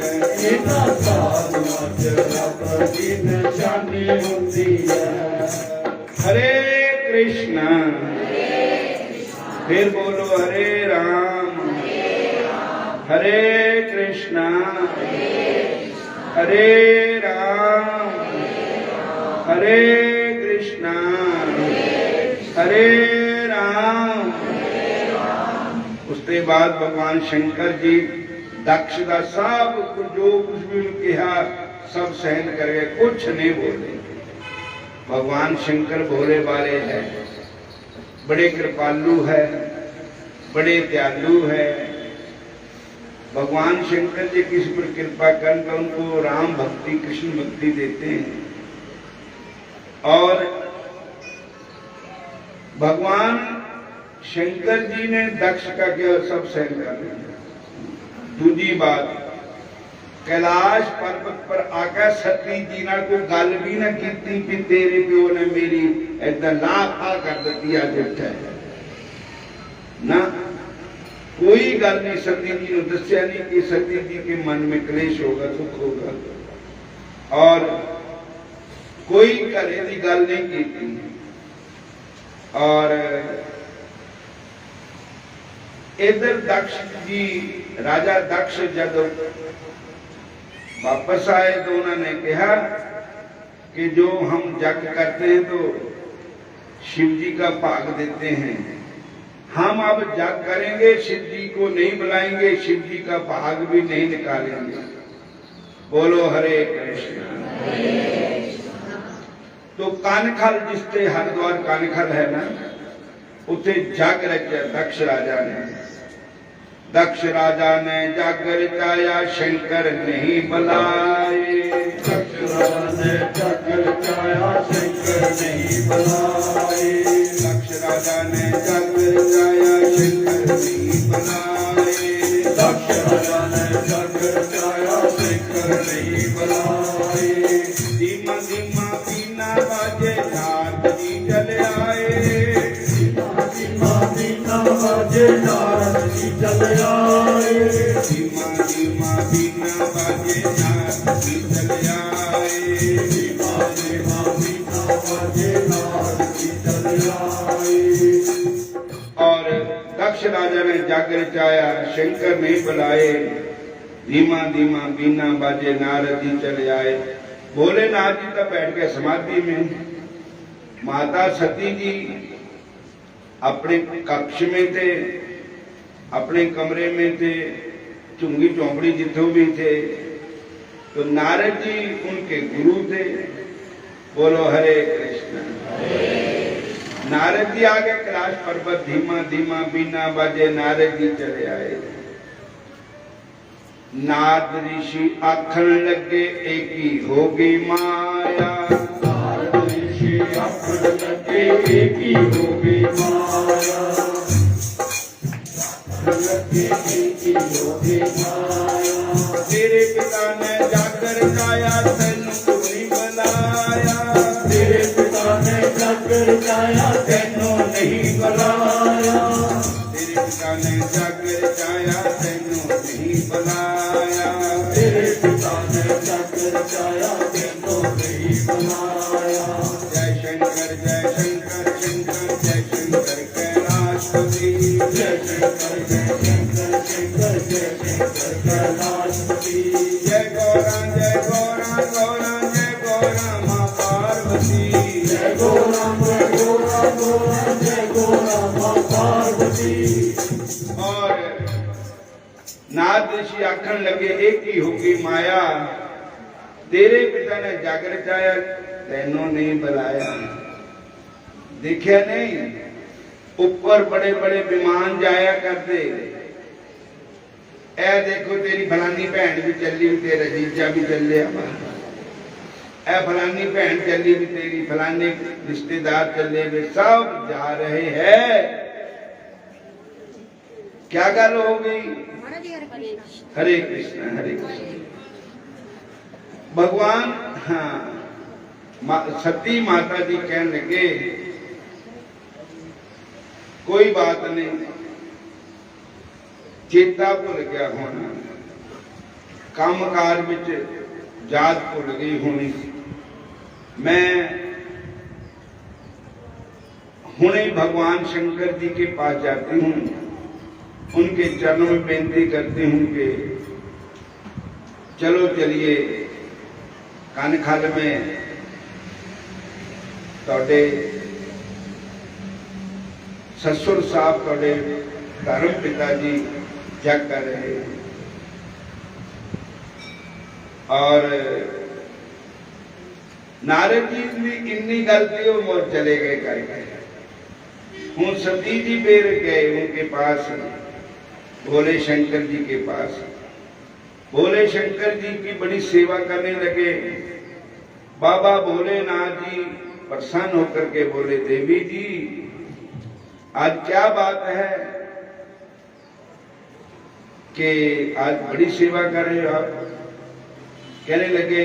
इन्हां साधुआं च रब दी निशानी हुंदी है हरे कृष्णा फिर बोलो हरे राम हरे कृष्णा हरे राम हरे कृष्णा हरे राम उसके बाद भगवान शंकर जी दक्ष का सब कुछ जो कुछ भी कहा सब सहन कर गए कुछ नहीं बोले भगवान शंकर भोले वाले हैं बड़े कृपालु है बड़े दयालु है भगवान शंकर जी किसी पर कृपा कर तो उनको राम भक्ति कृष्ण भक्ति देते हैं और भगवान शंकर जी ने दक्ष का क्या सब सहन कर लिया दूसरी बात कैलाश पर्वत पर आकर सती जी ने कोई गल भी ना की भी तेरे प्यो ने मेरी ऐसा लाफा कर दी अज उठा ना कोई गल नहीं सती जी ने दसिया नहीं कि सती जी के मन में क्लेश होगा दुख होगा और कोई घरे की गल नहीं की और इधर दक्ष जी राजा दक्ष जब वापस आए तो उन्होंने कहा कि जो हम जग करते हैं तो शिव जी का भाग देते हैं हम अब जग करेंगे शिव जी को नहीं बुलाएंगे शिव जी का भाग भी नहीं निकालेंगे बोलो हरे कृष्ण तो कानखल जिससे हरिद्वार कानखल है ना उसे जग रचा दक्ष राजा ने जग रचाया शंकर नहीं बुलाए दक्ष राजा ने जग रचाया शंकर नहीं बुलाए दक्ष राजा ने जग रचाया शंकर नहीं बुलाए दक्ष राजा ने जग रचाया शंकर नहीं बुलाए। धीमा धीमा बीना बाजे नारद जी चल आए। धीमा धीमा बीना बाजे नारद जी चल आए। धीमा धीमा बीना बाजे नारद जी चल आए। धीमा धीमा बीना बाजे नारद जी चल आए। और दक्ष राजा ने जाकर चाया, शंकर नहीं बुलाए। धीमा धीमा बीना बाजे नारद जी चले आए। भोलेनाथ जी तो बैठ गए समाधि में। माता सती जी अपने कक्ष में थे, अपने कमरे में थे, चुंगी चौपड़ी जितों भी थे। तो नारद जी उनके गुरु थे। बोलो हरे कृष्ण। नारद जी आगे कैलाश पर्वत धीमा धीमा बीना बाजे नारद जी चले आए। नारद ऋषि आखन लगे एक ही होगी माया। नारद ऋषि आखन लगे एक ही होगी माया। लगे एक ही होगी माया। तेरे पिता ने जाकर जाया तेनू क्यों नहीं बुलाया। तेरे पिता ने जाकर जाया तेनू नहीं बुलाया। तेरे पिता ने जाकर जाया तेनू नहीं बुलाया। तेरे पिता ने जाकर जाया तेनू नहीं बुलाया। जय शंकर शंकर जय शंकर कैलाशपति। जय शंकर शंकर जय शंकर कैलाशपति। जय गौरा गौरा जय गौरा माँ पार्वती। जय गौरा गौरा गौरा जय गौरा माँ पार्वती। और नारद ऋषि आखन लगे एक ही होगी माया। तेरे पिता ने जागर जाया तेनों नहीं बुलाया। देखा नहीं, ऊपर बड़े बड़े विमान जाया करते। ए देखो तेरी फलानी भैन भी चली, तेरा जीजा भी चले। ए फलानी भैन चली भी, तेरी फलाने रिश्तेदार चले वे, सब जा रहे हैं। क्या गल हो गई? हरे कृष्ण हरे कृष्ण। भगवान सती माता जी कहने लगे कोई बात नहीं, चेता भुल गया होना, कामकार विच जात भुल गई होनी। मैं हुणे भगवान शंकर जी के पास जाती हूँ, उनके चरणों में बेनती करती हूँ कि चलो चलिए कानखाल में तोड़े ससुर साहब तोड़े धर्म पिता जी जग कर रहे। और नारद जी भी इन्नी गलती हो मोर चले गए करके। हूँ सती जी बेर गए उनके पास, भोले शंकर जी के पास। भोले शंकर जी की बड़ी सेवा करने लगे। बाबा भोलेनाथ जी प्रसन्न होकर के बोले, देवी जी आज क्या बात है कि आज बड़ी सेवा कर रहे हो आप? कहने लगे,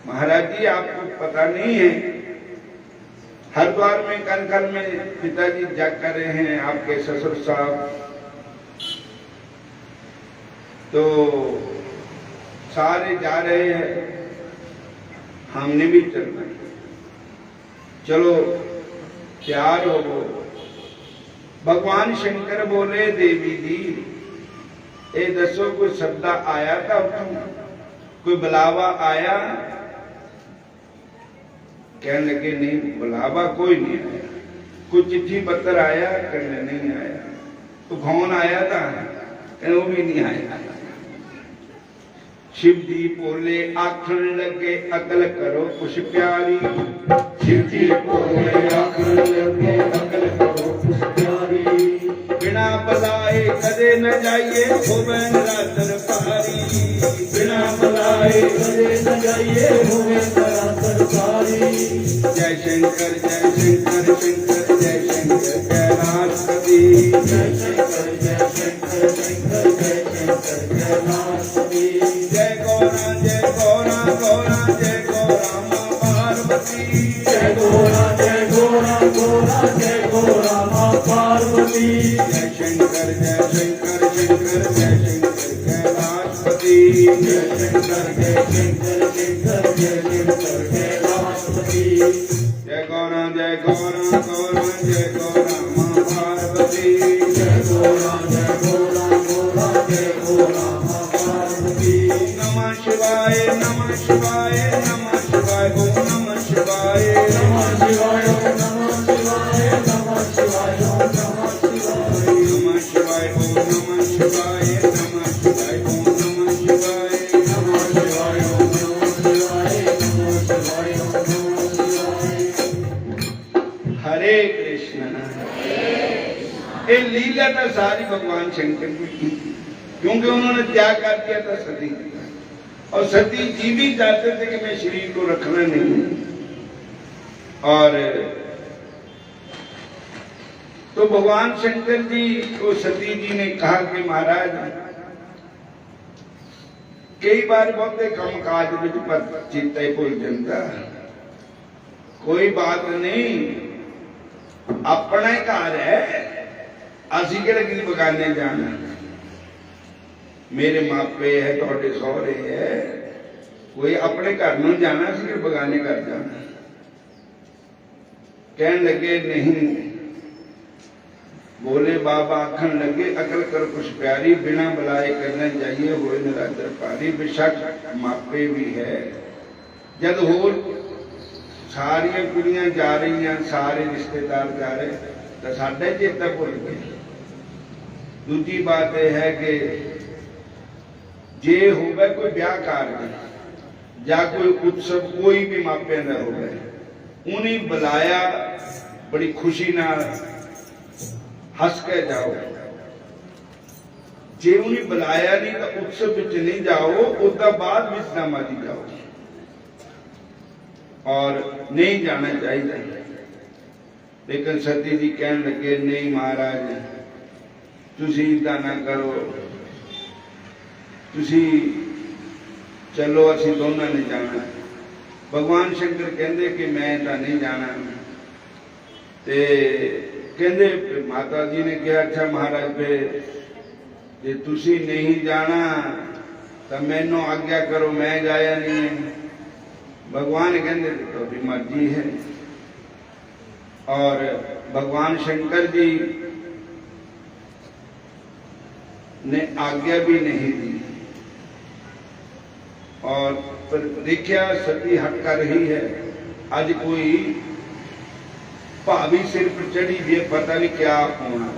महाराज जी आपको पता नहीं है, हरिद्वार में कनखल में पिताजी जग कर रहे हैं, आपके ससुर साहब, तो सारे जा रहे हैं, हमने भी चलना है, चलो तैयार हो। भगवान शंकर बोले, देवी जी ये दसो कोई शब्द आया था, कोई बुलावा आया? कहने लगे नहीं, बुलावा कोई नहीं आया। कोई चिट्ठी पत्र आया? कहने नहीं आया। तो कौन आया था? कहने वो भी नहीं आया। शिव जी बोले, आखन लगे अकल करो कुछ प्यारी। शिव जी बोले, आखन लगे अकल करो कुछ प्यारी। बिना बुलाए कदे न जाइए होवे मेरा दरबारी। बिना बुलाए कदे न जाइए होवे मेरा दरबारी। जय शंकर शंकर जय शंकर कैलाशपति। जय शंकर शंकर जय शंकर कैलाशपति। कैलाशपति जय गौरा जय गौरा गौरा जय गौरा माँ पार्वती जय गौरा गौरा जय गौरा माँ पार्वती जय शंकर शंकर शंकर जय शंकर कैलाशपति जय शंकर शंकर शंकर जय शंकर कैलाशपति जय गौरा गौरा जय गौरा माँ पार्वती जय गौरा गौरा जय गौरा माँ पार्वती नमः शिवाय नमः शिवाय नमः शिवाय ओम नमः शिवाय नमः शिवाय नमः शिवाय नमः शिवाय नमः शिवाय नमः शिवाय ओम नमः शिवाय नमः शिवाय ओम नमः शिवाय नमः शिवाय नमः शिवाय नमः शिवाय नमः शिवाय हरे कृष्ण ये लीला तो सारी भगवान शंकर की की थी, क्योंकि उन्होंने त्याग कर दिया था सती और सती जी भी चाहते थे कि मैं शरीर को रखना नहीं और तो भगवान शंकर जी को सती जी ने कहा कि महाराज कई बार बहुत कम काज विच पर चित्ते भुल जाता कोई बात नहीं अपना ही घर है असी किहड़े किसी बगाने जाना मेरे मापे है तुहाडे सहुरे है कोई अपने घर नूं जाना सी कि बगाने घर जाना कहन लगे नहीं बोले बाबा आखन लगे अकल कर कुछ प्यारी बिना बुलाए करना चाहिए होए निरादर पारी बेशक मापे भी है जब होर सारिया कुड़ियां जा रही हैं सारे रिश्तेदार जा रहे तो साडा चेता भुल गए दूजी बात यह है कि जे होगा कोई ब्याह कार्य या कोई उत्सव कोई भी मापिया का होगा उन्हें बुलाया बड़ी खुशी नाल हस के जाओ जे उन्हें बुलाया नहीं तो उत्सव विच नहीं जाओ उसका बाद विश्रामाजी जाओ और नहीं जाना चाहिए लेकिन सती जी कहन लगे नहीं महाराज तुसी इदा ना करो तुसी चलो असी दोनों ने जाना भगवान शंकर कहते कि मैं तो नहीं जाना ते कहते माता जी ने कहा अच्छा महाराज पे जे तुसी नहीं जाना तो मैनू आज्ञा करो मैं जाया नहीं है भगवान कहते तो भी मर्जी है और भगवान शंकर जी ने आज्ञा भी नहीं दी और पर देखा सती हट कर रही है आज कोई भाभी सिर पर चढ़ी भी पता नहीं क्या होना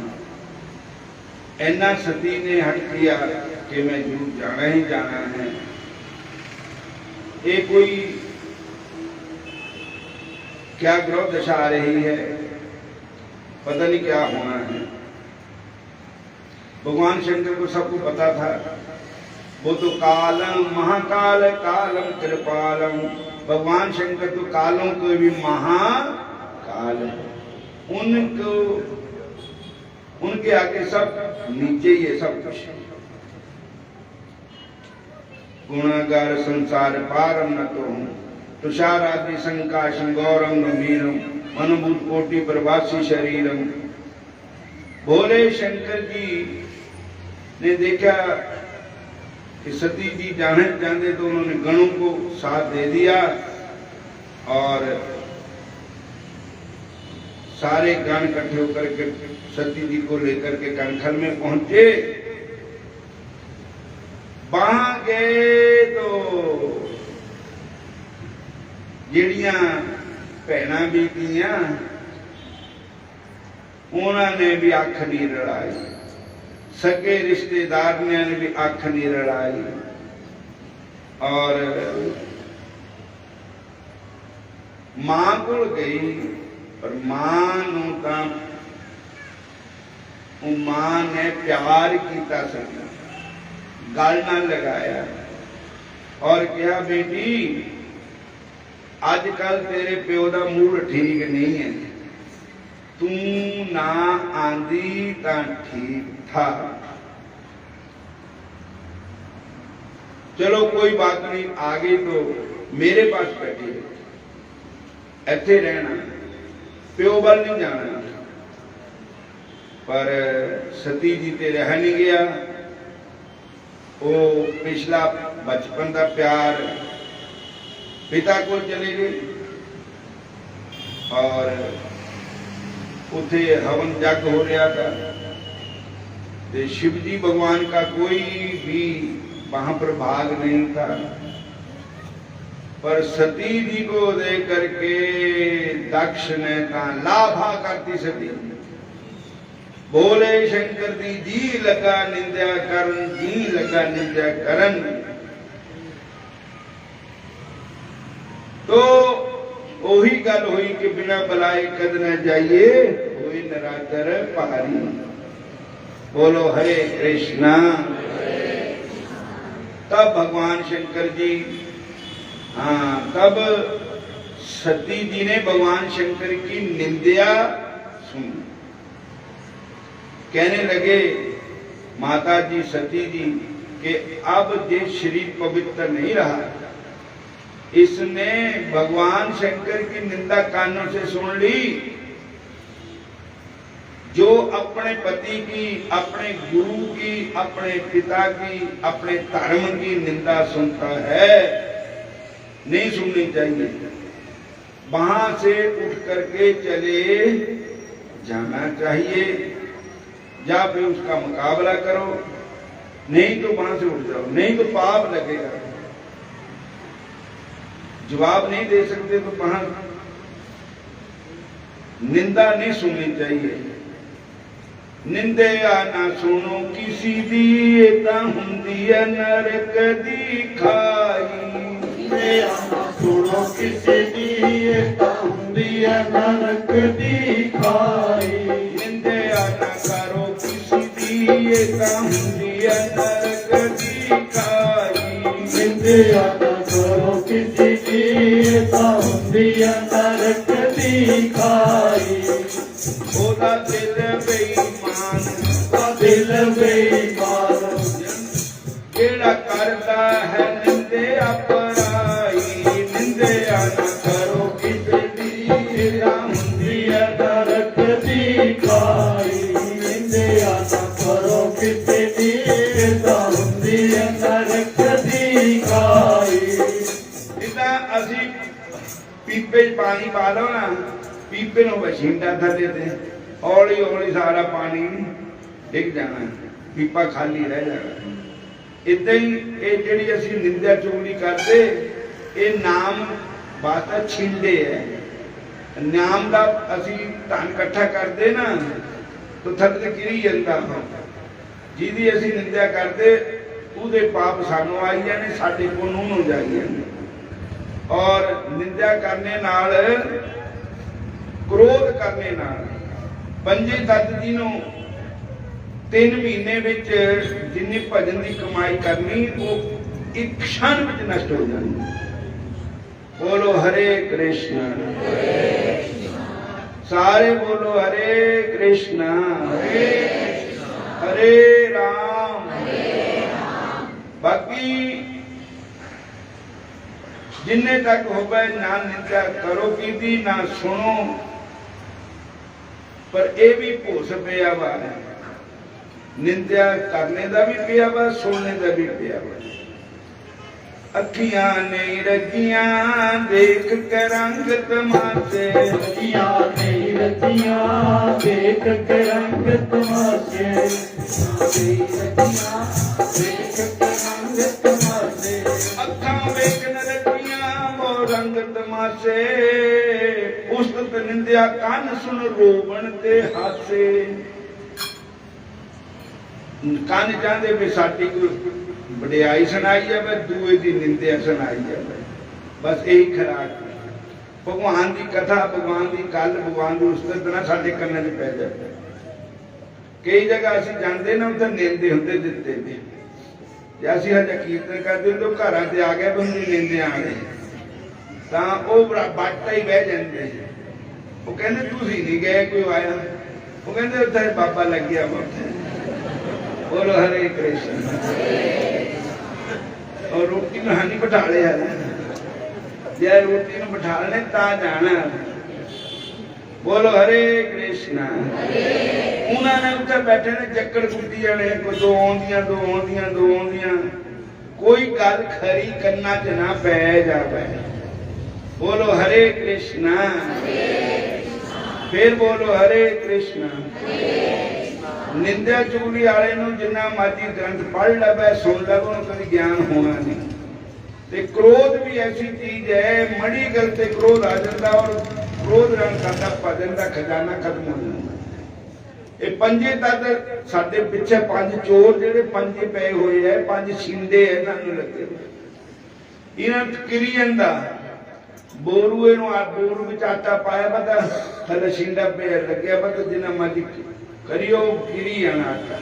ऐना सती ने हट किया कि मैं जरूर जाना ही जाना है ये कोई क्या ग्रह दशा आ रही है पता नहीं क्या होना है भगवान शंकर को सबको पता था वो तो कालम महाकाल कालम कृपालम भगवान शंकर तो कालों को भी महाकाल उनको उनके आगे सब नीचे ही है सब कुछ गुणागार संसार पारम न तो हूं तुषार आदि संकाशम गौरम गंभीरम मनोभूत कोटि प्रवासी शरीरम भोले शंकर जी ने देखा कि सती जी जाने जाते तो उन्होंने गणों को साथ दे दिया और सारे गण इकट्ठे होकर के सती जी को लेकर के कनखल में पहुंचे वहां गए तो ਜਿਹੜੀਆਂ ਭੈਣਾਂ ਬੀਬੀਆਂ ਉਹਨਾਂ ਨੇ ਵੀ ਅੱਖ ਨਹੀਂ ਰਲਾਈ सगे रिश्तेदार ने भी अख नहीं रलाई और मां को गई पर मां नूं तां मां ने प्यार किया सी गल ना लगाया और कहा बेटी अजकल तेरे प्यो का मूड ठीक नहीं है तू ना आंदी तां ठीक था चलो कोई बात नहीं, आगे तो मेरे पास बैठी है, ਇੱਥੇ रहना, प्यो वाल नहीं जाना। पर सती जी ते रह नहीं गया। वो पिछला बचपन का प्यार पिता को चले गए और उथे हवन जग हो रहा था। तो शिव जी भगवान का कोई भी वहां पर भाग नहीं था, पर सती जी को दे करके दक्ष ने लाभा करती सती। बोले शंकर दी जी लगा निंदा करन, जी लगा निंदा करन। तो वही गल हुई कि बिना बुलाए कद न जाइए, हुई नरातर पहाड़ी। बोलो हरे कृष्णा। तब भगवान शंकर जी, हाँ, तब सती जी ने भगवान शंकर की निंदा सुनी। कहने लगे माता जी सती जी कि अब ये शरीर पवित्र नहीं रहा। इसने भगवान शंकर की निंदा कानों से सुन ली। जो अपने पति की, अपने गुरु की, अपने पिता की, अपने धर्म की निंदा सुनता है, नहीं सुननी चाहिए। वहां से उठ करके चले जाना चाहिए, या फिर उसका मुकाबला करो, नहीं तो वहां से उठ जाओ, नहीं तो पाप लगेगा। जवाब नहीं दे सकते तो वहां निंदा नहीं सुननी चाहिए। निंदिया ना सुनो किसी दी, ता हुंदी है नरक दी खाई। निंदिया ना सुनो किसी दी, ता हुंदी है नरक दी खाई। निंदिया ना करो किसी दी, ता हुंदी है नरक दी खाई। निंदिया ना करो किसी दी, ता हुंदी है नरक दी खाई। ओदा दिल बेईमान, दिल बेईमान, केड़ा करता है निंदिया पराई। निंदिया न करो किसी दी, ता हुंदी है नरक दी खाई। निंदिया न करो किसी दी, ता हुंदी है नरक दी खाई। इदा असी पीपे च पानी पा लो ना, पीपे नु वछींडा थले ते हौली हौली सारा पानी डिग जाना, पीपा खाली रह जाना। इदा ही ये जिहड़ी असी निंदा चुगली करते, ये नाम वास्ता छिंडे है। नाम का असी धन इकट्ठा करते ना तो थले गिरी जाता। जिहदी असी निंदा करते उहदे पाप सानू आई जाने, साडे कोल नूं जाई जाने। और निंदा करने नाल, क्रोध करने नाल पंजे तत्त जी नूं 3 महीने विच जिन्नी भजन की कमाई करनी वो एक क्षण विच नष्ट हो जानी। बोलो हरे कृष्ण, सारे बोलो हरे कृष्ण, हरे राम। बाकी जिन्ने तक होवे ना निंदा करो कीती, ना सुनो। पर यह भी भुस पिया वा, निंदा करने का भी पिया वा, सुनने का भी पिया वा। अखियां नहीं रजियां देख के रंग तमाशे। अखियां नहीं रजियां देख के रंग तमाशे। देख के रंग तमाशे। अखां वेखन रजियां वो रंग तमाशे। उस्तत निंदिया कान सुन रोवण ते हासे। कान चाहते भी साडी कोई वडियाई सुनाई जाए, दूए की निंदा सुनाई जाए, बस यही खराक। भगवान की कथा, भगवान की गल, भगवान की उस्तत ना साडे कन्नां च पै जाए। कई जगह असीं जांदे ना उत्थे निंदे हुंदे दित्ते ने, जे असीं हजे कीर्तन करदे तो घरां ते आ गए बंदे निंदे आ गए, तां ओह बाटा ही बह जांदे। वो कहंदे तुसीं नहीं गए, कोई आया, वो कहंदे उत्थे बाबा लग्या वा। बोलो हरे कृष्ण। और रोटी में नहीं बिठा लिया जे रोटी में बिठा ले ता जाना। बोलो हरे कृष्णा। उन्होंने उत्ते बैठे ने जक्कड़ कुट्टी जाने को दो आउंदियां कोई गल खरी कन्ना च ना पै जावे। बोलो हरे कृष्णा। फिर बोलो हरे कृष्णा। निंदा चुगली वाले जिन्ना मर्जी ग्रंथ पढ़ लवे सुन लवे कभी ज्ञान होना नहीं। ते क्रोध भी ऐसी चीज है, मड़ी गल ते क्रोध आ जाता और क्रोध रंग साडा भजन का खजाना खत्म हो जाता। ये पंजे तक साडे पिछे पंज चोर जेडे पंजे पे हुए है, पंज छिंदे इन्होंने लगे इन्होंने किरी जाता बोरूए बोरू में आटा पाया पता थले छिंडा पे लगे पता जिन्ना मर्जी करियो किरी जाना आटा।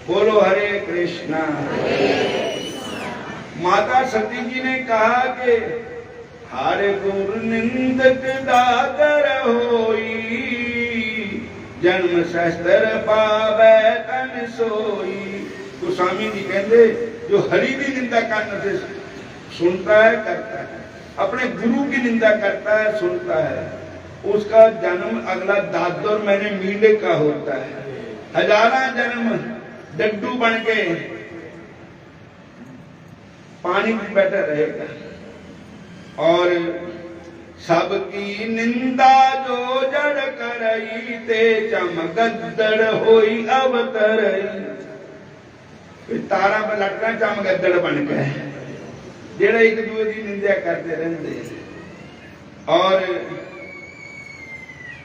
बोलो हरे कृष्णा। माता सती जी ने कहा कि हारे गुरु निंदक दागर होई, जन्म शस्त्र पावे तन सोई। गोस्वामी जी कहते जो हरि की निंदा करने से सुनता है करता है, अपने गुरु की निंदा करता है सुनता है, उसका जन्म अगला दादर मैंने मीले का होता है। हजारा जन्म डड्डू बन के पानी में बैठा रहेगा। और सबकी निंदा जो जड़ करई, ते चमगद्दड़ होई अवतरई। तारा पर लटका चमगद्दड़ बन के जेड़ा एक दूसरे की निंदा करते रहते। और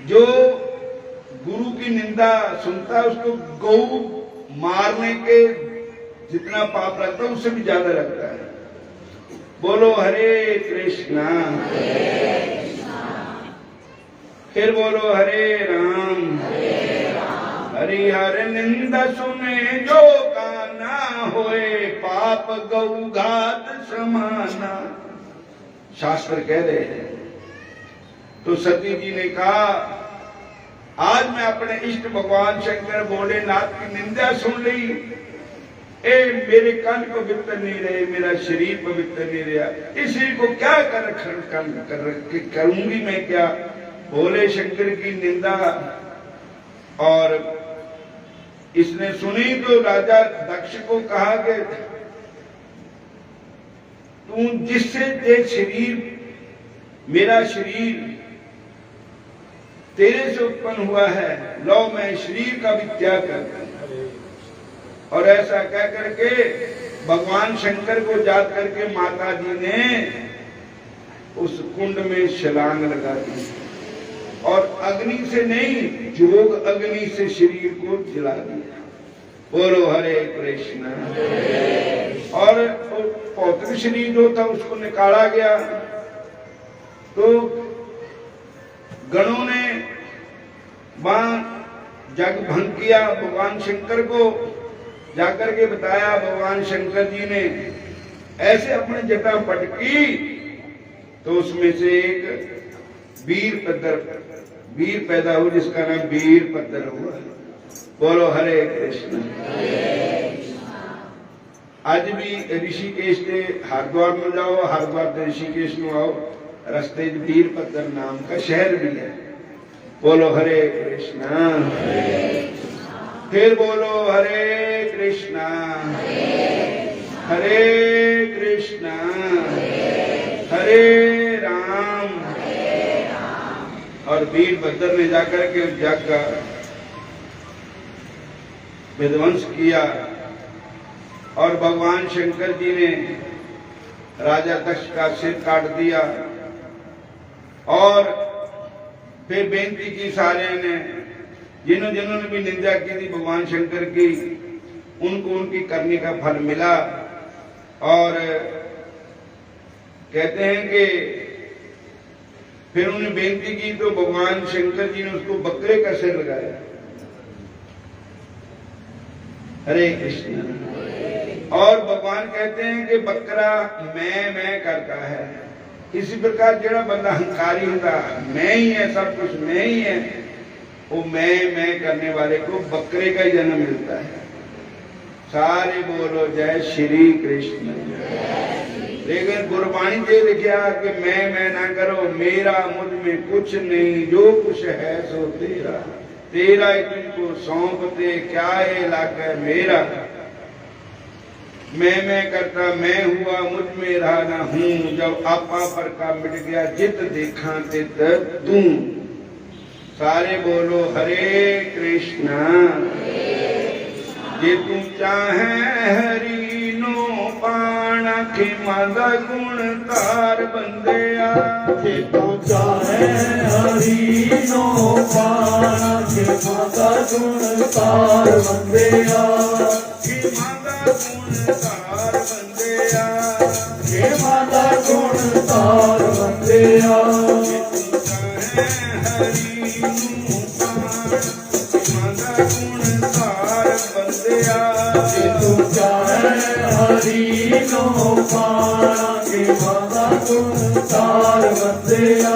जो गुरु की निंदा सुनता है उसको गौ मारने के जितना पाप लगता है उससे भी ज्यादा लगता है। बोलो हरे कृष्णा। फिर बोलो हरे राम। हरि हर निंदा सुने जो काना, होए पाप गौ घात समाना। शास्त्र कह रहे हैं। तो सती जी ने कहा आज मैं अपने इष्ट भगवान शंकर भोलेनाथ की निंदा सुन ली, ए मेरे कान पवित्र नहीं रहे, मेरा शरीर पवित्र नहीं रहा, इसी को क्या करूंगी मैं क्या। भोले शंकर की निंदा और इसने सुनी तो राजा दक्ष को कहा कि तू जिससे ते शरीर मेरा शरीर तेरे से उत्पन्न हुआ है, लो मैं शरीर का भी त्याग करता हूं। और ऐसा कह करके भगवान शंकर को याद करके माता जी ने उस कुंड में छलांग लगा दी और अग्नि से नहीं जोग अग्नि से शरीर को जला दिया। बोलो हरे कृष्णा। और पौत्र शरीर जो था उसको निकाला गया तो गणों ने वहां जग भंग किया। भगवान शंकर को जाकर के बताया, भगवान शंकर जी ने ऐसे अपने जटा पटकी तो उसमें से एक वीर पैदा हुआ जिसका नाम वीरभद्र हुआ। बोलो हरे कृष्ण। आज भी ऋषिकेश से हरिद्वार में जाओ, हरिद्वार से ऋषिकेश में आओ, रास्ते वीरभद्र नाम का शहर भी है। बोलो हरे कृष्णा। फिर बोलो हरे कृष्णा हरे कृष्णा हरे राम। और वीरभद्र ने जाकर के उस जग का विध्वंस किया और भगवान शंकर जी ने राजा दक्ष का सिर काट दिया। और फिर बेनती की सारे ने जिन्होंने भी निंदा की थी भगवान शंकर की, उनको उनकी करने का फल मिला। और कहते हैं कि फिर उन्होंने बेनती की तो भगवान शंकर जी ने उसको बकरे का सिर लगाया। हरे कृष्ण। और भगवान कहते हैं कि बकरा मैं करता है। इसी प्रकार जेड़ा बंदा अहंकारी होता, मैं ही है, सब कुछ मैं ही है, वो मैं करने वाले को बकरे का ही जन्म मिलता है। सारे बोलो जय श्री कृष्ण। गुरबाणी से लिखा कि मैं ना करो, मेरा मुझ में कुछ नहीं, जो कुछ है सो तेरा, तेरा ही तुमको सौंपते, क्या ये लाग है मेरा। मैं करता मैं हुआ, मुझ में रहा ना हूं, जब आपा पर का मिट गया, जित देखा तित तू। सारे बोलो हरे कृष्णा। जे तू चाहे हरि नो पाना, खिमद गुण तार बंदिया। जे तू चाहे हरि नो पाना, खिमद गुण तार बंदिया। खिमद गुण तार बंदिया, खिमद गुण तार बंदिया। जे तू चाहे हरि नो पाना, खिमद गुण तार बंदिया।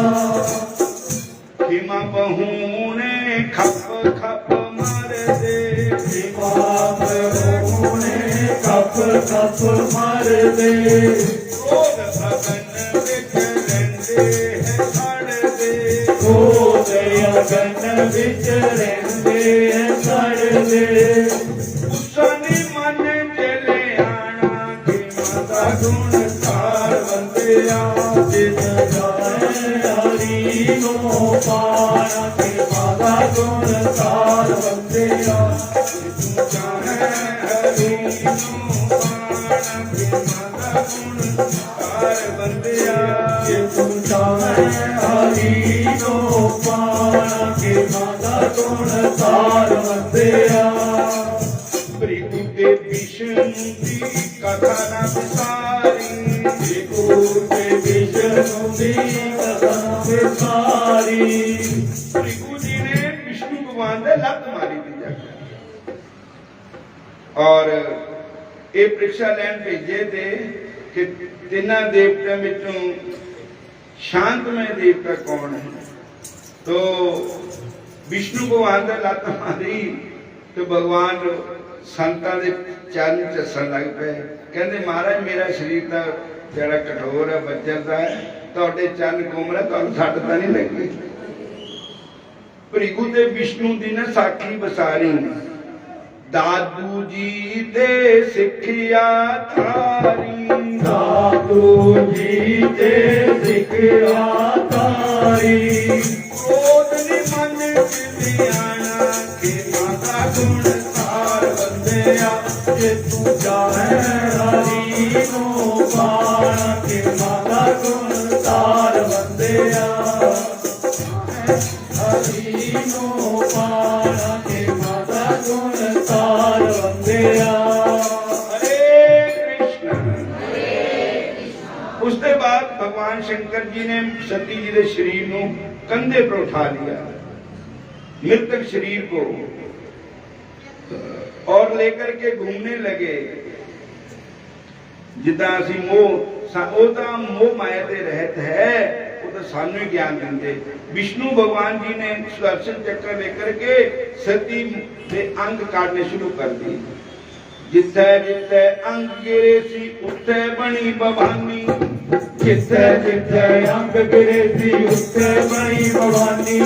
खिमा बहूने खप खप मर दे, खिमा बहूने खप खप मर दे। क्रोध अगन विच रहिंदे है सड़ दे, क्रोध अगन विच रहिंदे है सड़ दे। उसन मन चले आना, खिमद गुण तार बंदिया। जित जाए हरि नो पाना, खिमद गुण तार बंदिया। तू चाहे हरि नो पाना, खिमद गुण तार बंदिया। जे तू चाहे हरि नो पाना, खिमद गुण तार बंदिया। भृगु ते विष्णु की कथा न विसारी, भृगु ते विष्णु की कथा विसारी। भृगु जी ने विष्णु भगवान ने लत मारी थी जाकर, और ये परीक्षा लैन भेजे थे कि तिना देवतां विचों शांतमय देवता कौन है। तो विष्णु भगवान ने लत मारी तो भगवान संतां दे चरण चसन लग पे, कहते महाराज मेरा शरीर तो जरा कठोर है, बजरदा है, तुहाडे चरण कोमल है, तुहानूं सट तां नहीं लगी। भृगु ते विष्णु दी ना साखी बसारी, दादू जी ते सिखिया थारी। दादू जी ते सिखिया तारी। क्रोध नि मन चित आना, खिमद गुण तार बंदिया। जे तू चाहे हरि नो पाना, खिमद गुण तार बंदिया। हरि नो पाना, खिमद गुण तार बंदिया। हरे कृष्ण। उसके बाद भगवान शंकर जी ने सती जी के शरीर को कंधे पर उठा लिया, मृतक शरीर को, और लेकर के घूमने लगे। जिदा असी मोह माया ते रहत है, वो तो सानू ही ज्ञान देंदे। विष्णु भगवान जी ने सुदर्शन चक्र लेकर के सती के अंग काटने शुरू कर दी। जिथे जिथे अंग गिरे सी उथे बनी भवानी, जिथे जिथे अंग गिरे सी उथे बनी भवानी।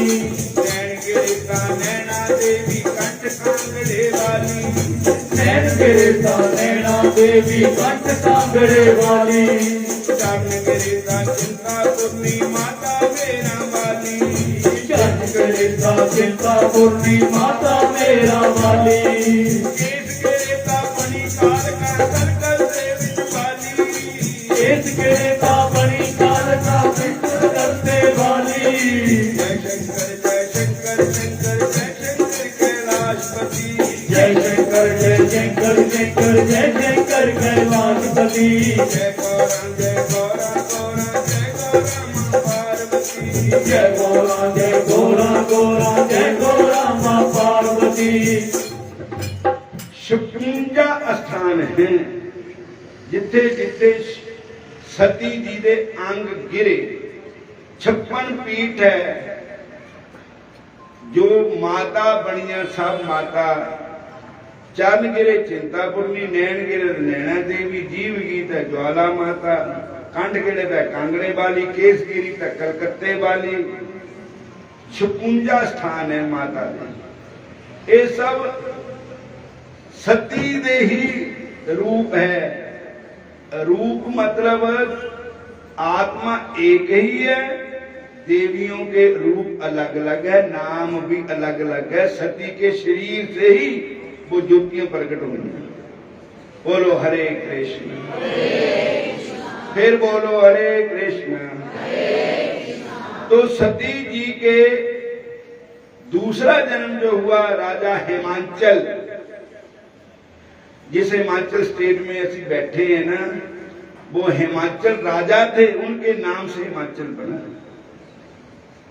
नैन गिरे का नैना देवी कंठ कांगड़े वाली, नैन गिरे का नैना देवी कंठ कांगड़े वाली। चरण गिरे का चिंता पूर्णी माता मेरा वाली, चरण गिरे का चिंता पूर्णी माता मेरा वाली। केस गिरे का मणि काल का सर्कल से विच वाली, केस गिरे का मणि काल का विच करते वाली। जय शंकर जय शंकर शंकर जय शंकर कैलाशपति, जय शंकर जय शंकर शंकर जय शंकर कैलाशपति। जय गौरा जय गौरा गौरा जय गौरा मां पार्वती, जय गौरा जय गौरा गौरा जय गौरा मां पार्वती। 56 स्थान है जिथे जिथे सती जी दे अंग गिरे। 56 पीठ है जो माता बनिया सब माता। चरण गिरे चिंतापुरनी, नैन गिरे नैना देवी, जीव गीत है ज्वाला माता, कांडगेड़े पे कांगड़े वाली, केसगिरी पे कलकत्ते वाली, 56 स्थान है माता दे। ये सब सती दे ही रूप है। रूप मतलब आत्मा एक ही है, देवियों के रूप अलग अलग है, नाम भी अलग अलग है। सती के शरीर से ही वो ज्योतियां प्रकट हुई हैं। बोलो हरे कृष्ण, फिर बोलो हरे कृष्ण। तो सती जी के दूसरा जन्म जो हुआ राजा हिमांचल, जिस हिमाचल स्टेट में ऐसी बैठे हैं ना, वो हिमाचल राजा थे, उनके नाम से हिमाचल बना।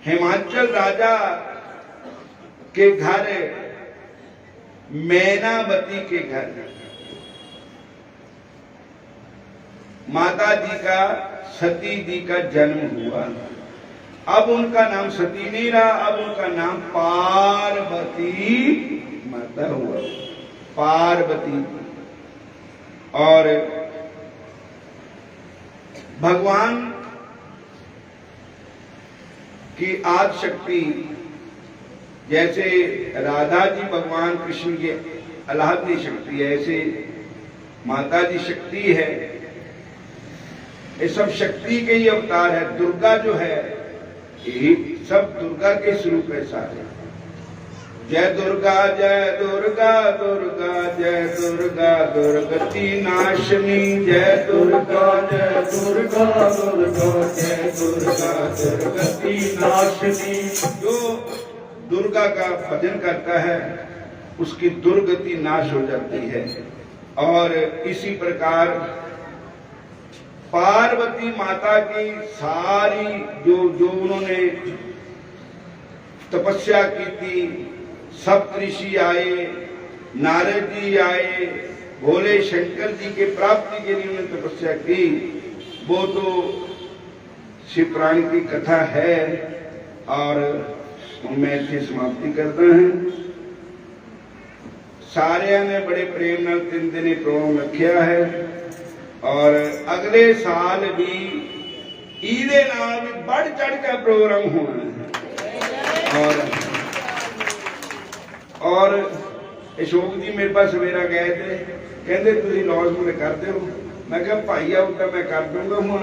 हिमाचल राजा के घर मैनावती के घर माता जी का, सती जी का जन्म हुआ। अब उनका नाम सती नहीं रहा, अब उनका नाम पार्वती माता हुआ, पार्वती। और भगवान की आदि शक्ति, जैसे राधा जी भगवान कृष्ण की आह्लादनी शक्ति है, ऐसे माता जी शक्ति है। ये सब शक्ति के ही अवतार है। दुर्गा जो है, ये सब दुर्गा के स्वरूप है सारे। जय दुर्गा जय दुर्गा, दुर्गा जय दुर्गा, दुर्गति नाशनी। जय दुर्गा जय दुर्गा, दुर्गा जय दुर्गा, दुर्गति नाशनी। जो दुर्गा का भजन करता है उसकी दुर्गति नाश हो जाती है। और इसी प्रकार पार्वती माता की सारी जो उन्होंने तपस्या की थी, सप्तऋषि आए, नारद जी आए, भोले शंकर जी के प्राप्ति के लिए उन्होंने तपस्या की, वो तो शिव पुराण की कथा है। और मैं इसकी समाप्ति करता हूं। सारे ने बड़े प्रेम नाल 3 दिन प्रोग्राम रखा है और अगले साल भी ईदे नाल भी बढ़ चढ़ के प्रोग्राम होना है। और अशोक जी मेरे पास सवेरा गए थे, कहते तुम लॉन्चमेंट करते हो। मैं कहा भाई आओ तो मैं कर दूंगा, हूँ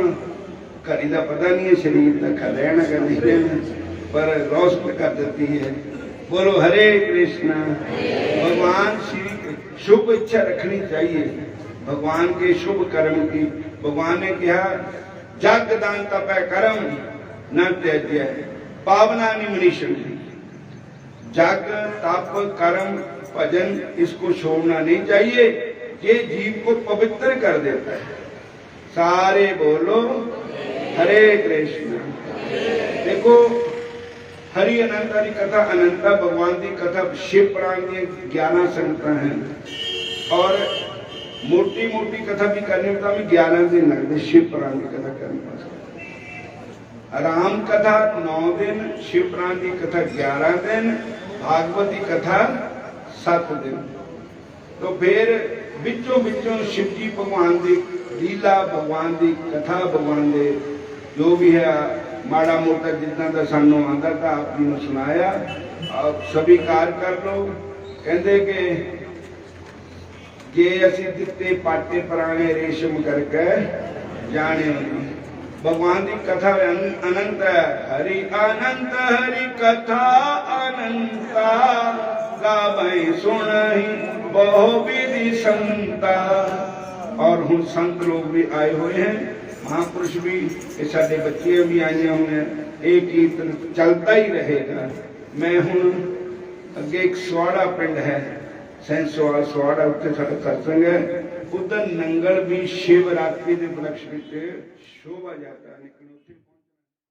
घड़ी का पता नहीं है शरीर का रहना कर नहीं रहना, पर लॉन्चमेंट कर देती है। बोलो हरे कृष्णा। भगवान श्री शुभ इच्छा रखनी चाहिए, भगवान के शुभ कर्म की। भगवान ने कहा जग दान तपै कर्म न त्याज्य पावनानि मनीषिण। जग तप कर्म भजन इसको छोड़ना नहीं चाहिए, ये जीव को पवित्र कर देता है। सारे बोलो हरे कृष्ण। देखो हरि अनंता की कथा, अनंता भगवान की कथा, शिव पुराण की 11 संगतां हैं और मोटी मोटी कथा भी करने में 11 दिन लगते। शिव पुराण की कथा करने राम कथा 9 दिन, शिव पुराण की कथा 11 दिन, भागवती कथा 7 दिन। तो फिर बिचों बिचों शिव जी भगवान की लीला, भगवान की कथा, भगवान के जो भी है माड़ा मोटा जितना का सानू आंदा था आप जी ने सुनाया। आप सभी कार कर लो। कहते कि जे असी दिते पाटे पुराने रेशम करके जाने। भगवान की कथा अनंत है। हरि अनंत हरि कथा अनंता, गावे सुनहि बहु विधि संता। और हुण संत लोग भी आए हुए हैं, महापुरुष भी, ये साडे बच्चे भी आए हुए हैं। एक कीर्तन चलता ही रहेगा। मैं हुण अगे एक स्वाड़ा पिंड है, सैंसवाल स्वाड़ा, उत्थे साडा सत्संग है। उधर नंगल भी शिवरात्रि के उपलक्ष्य में शोभा जाता है।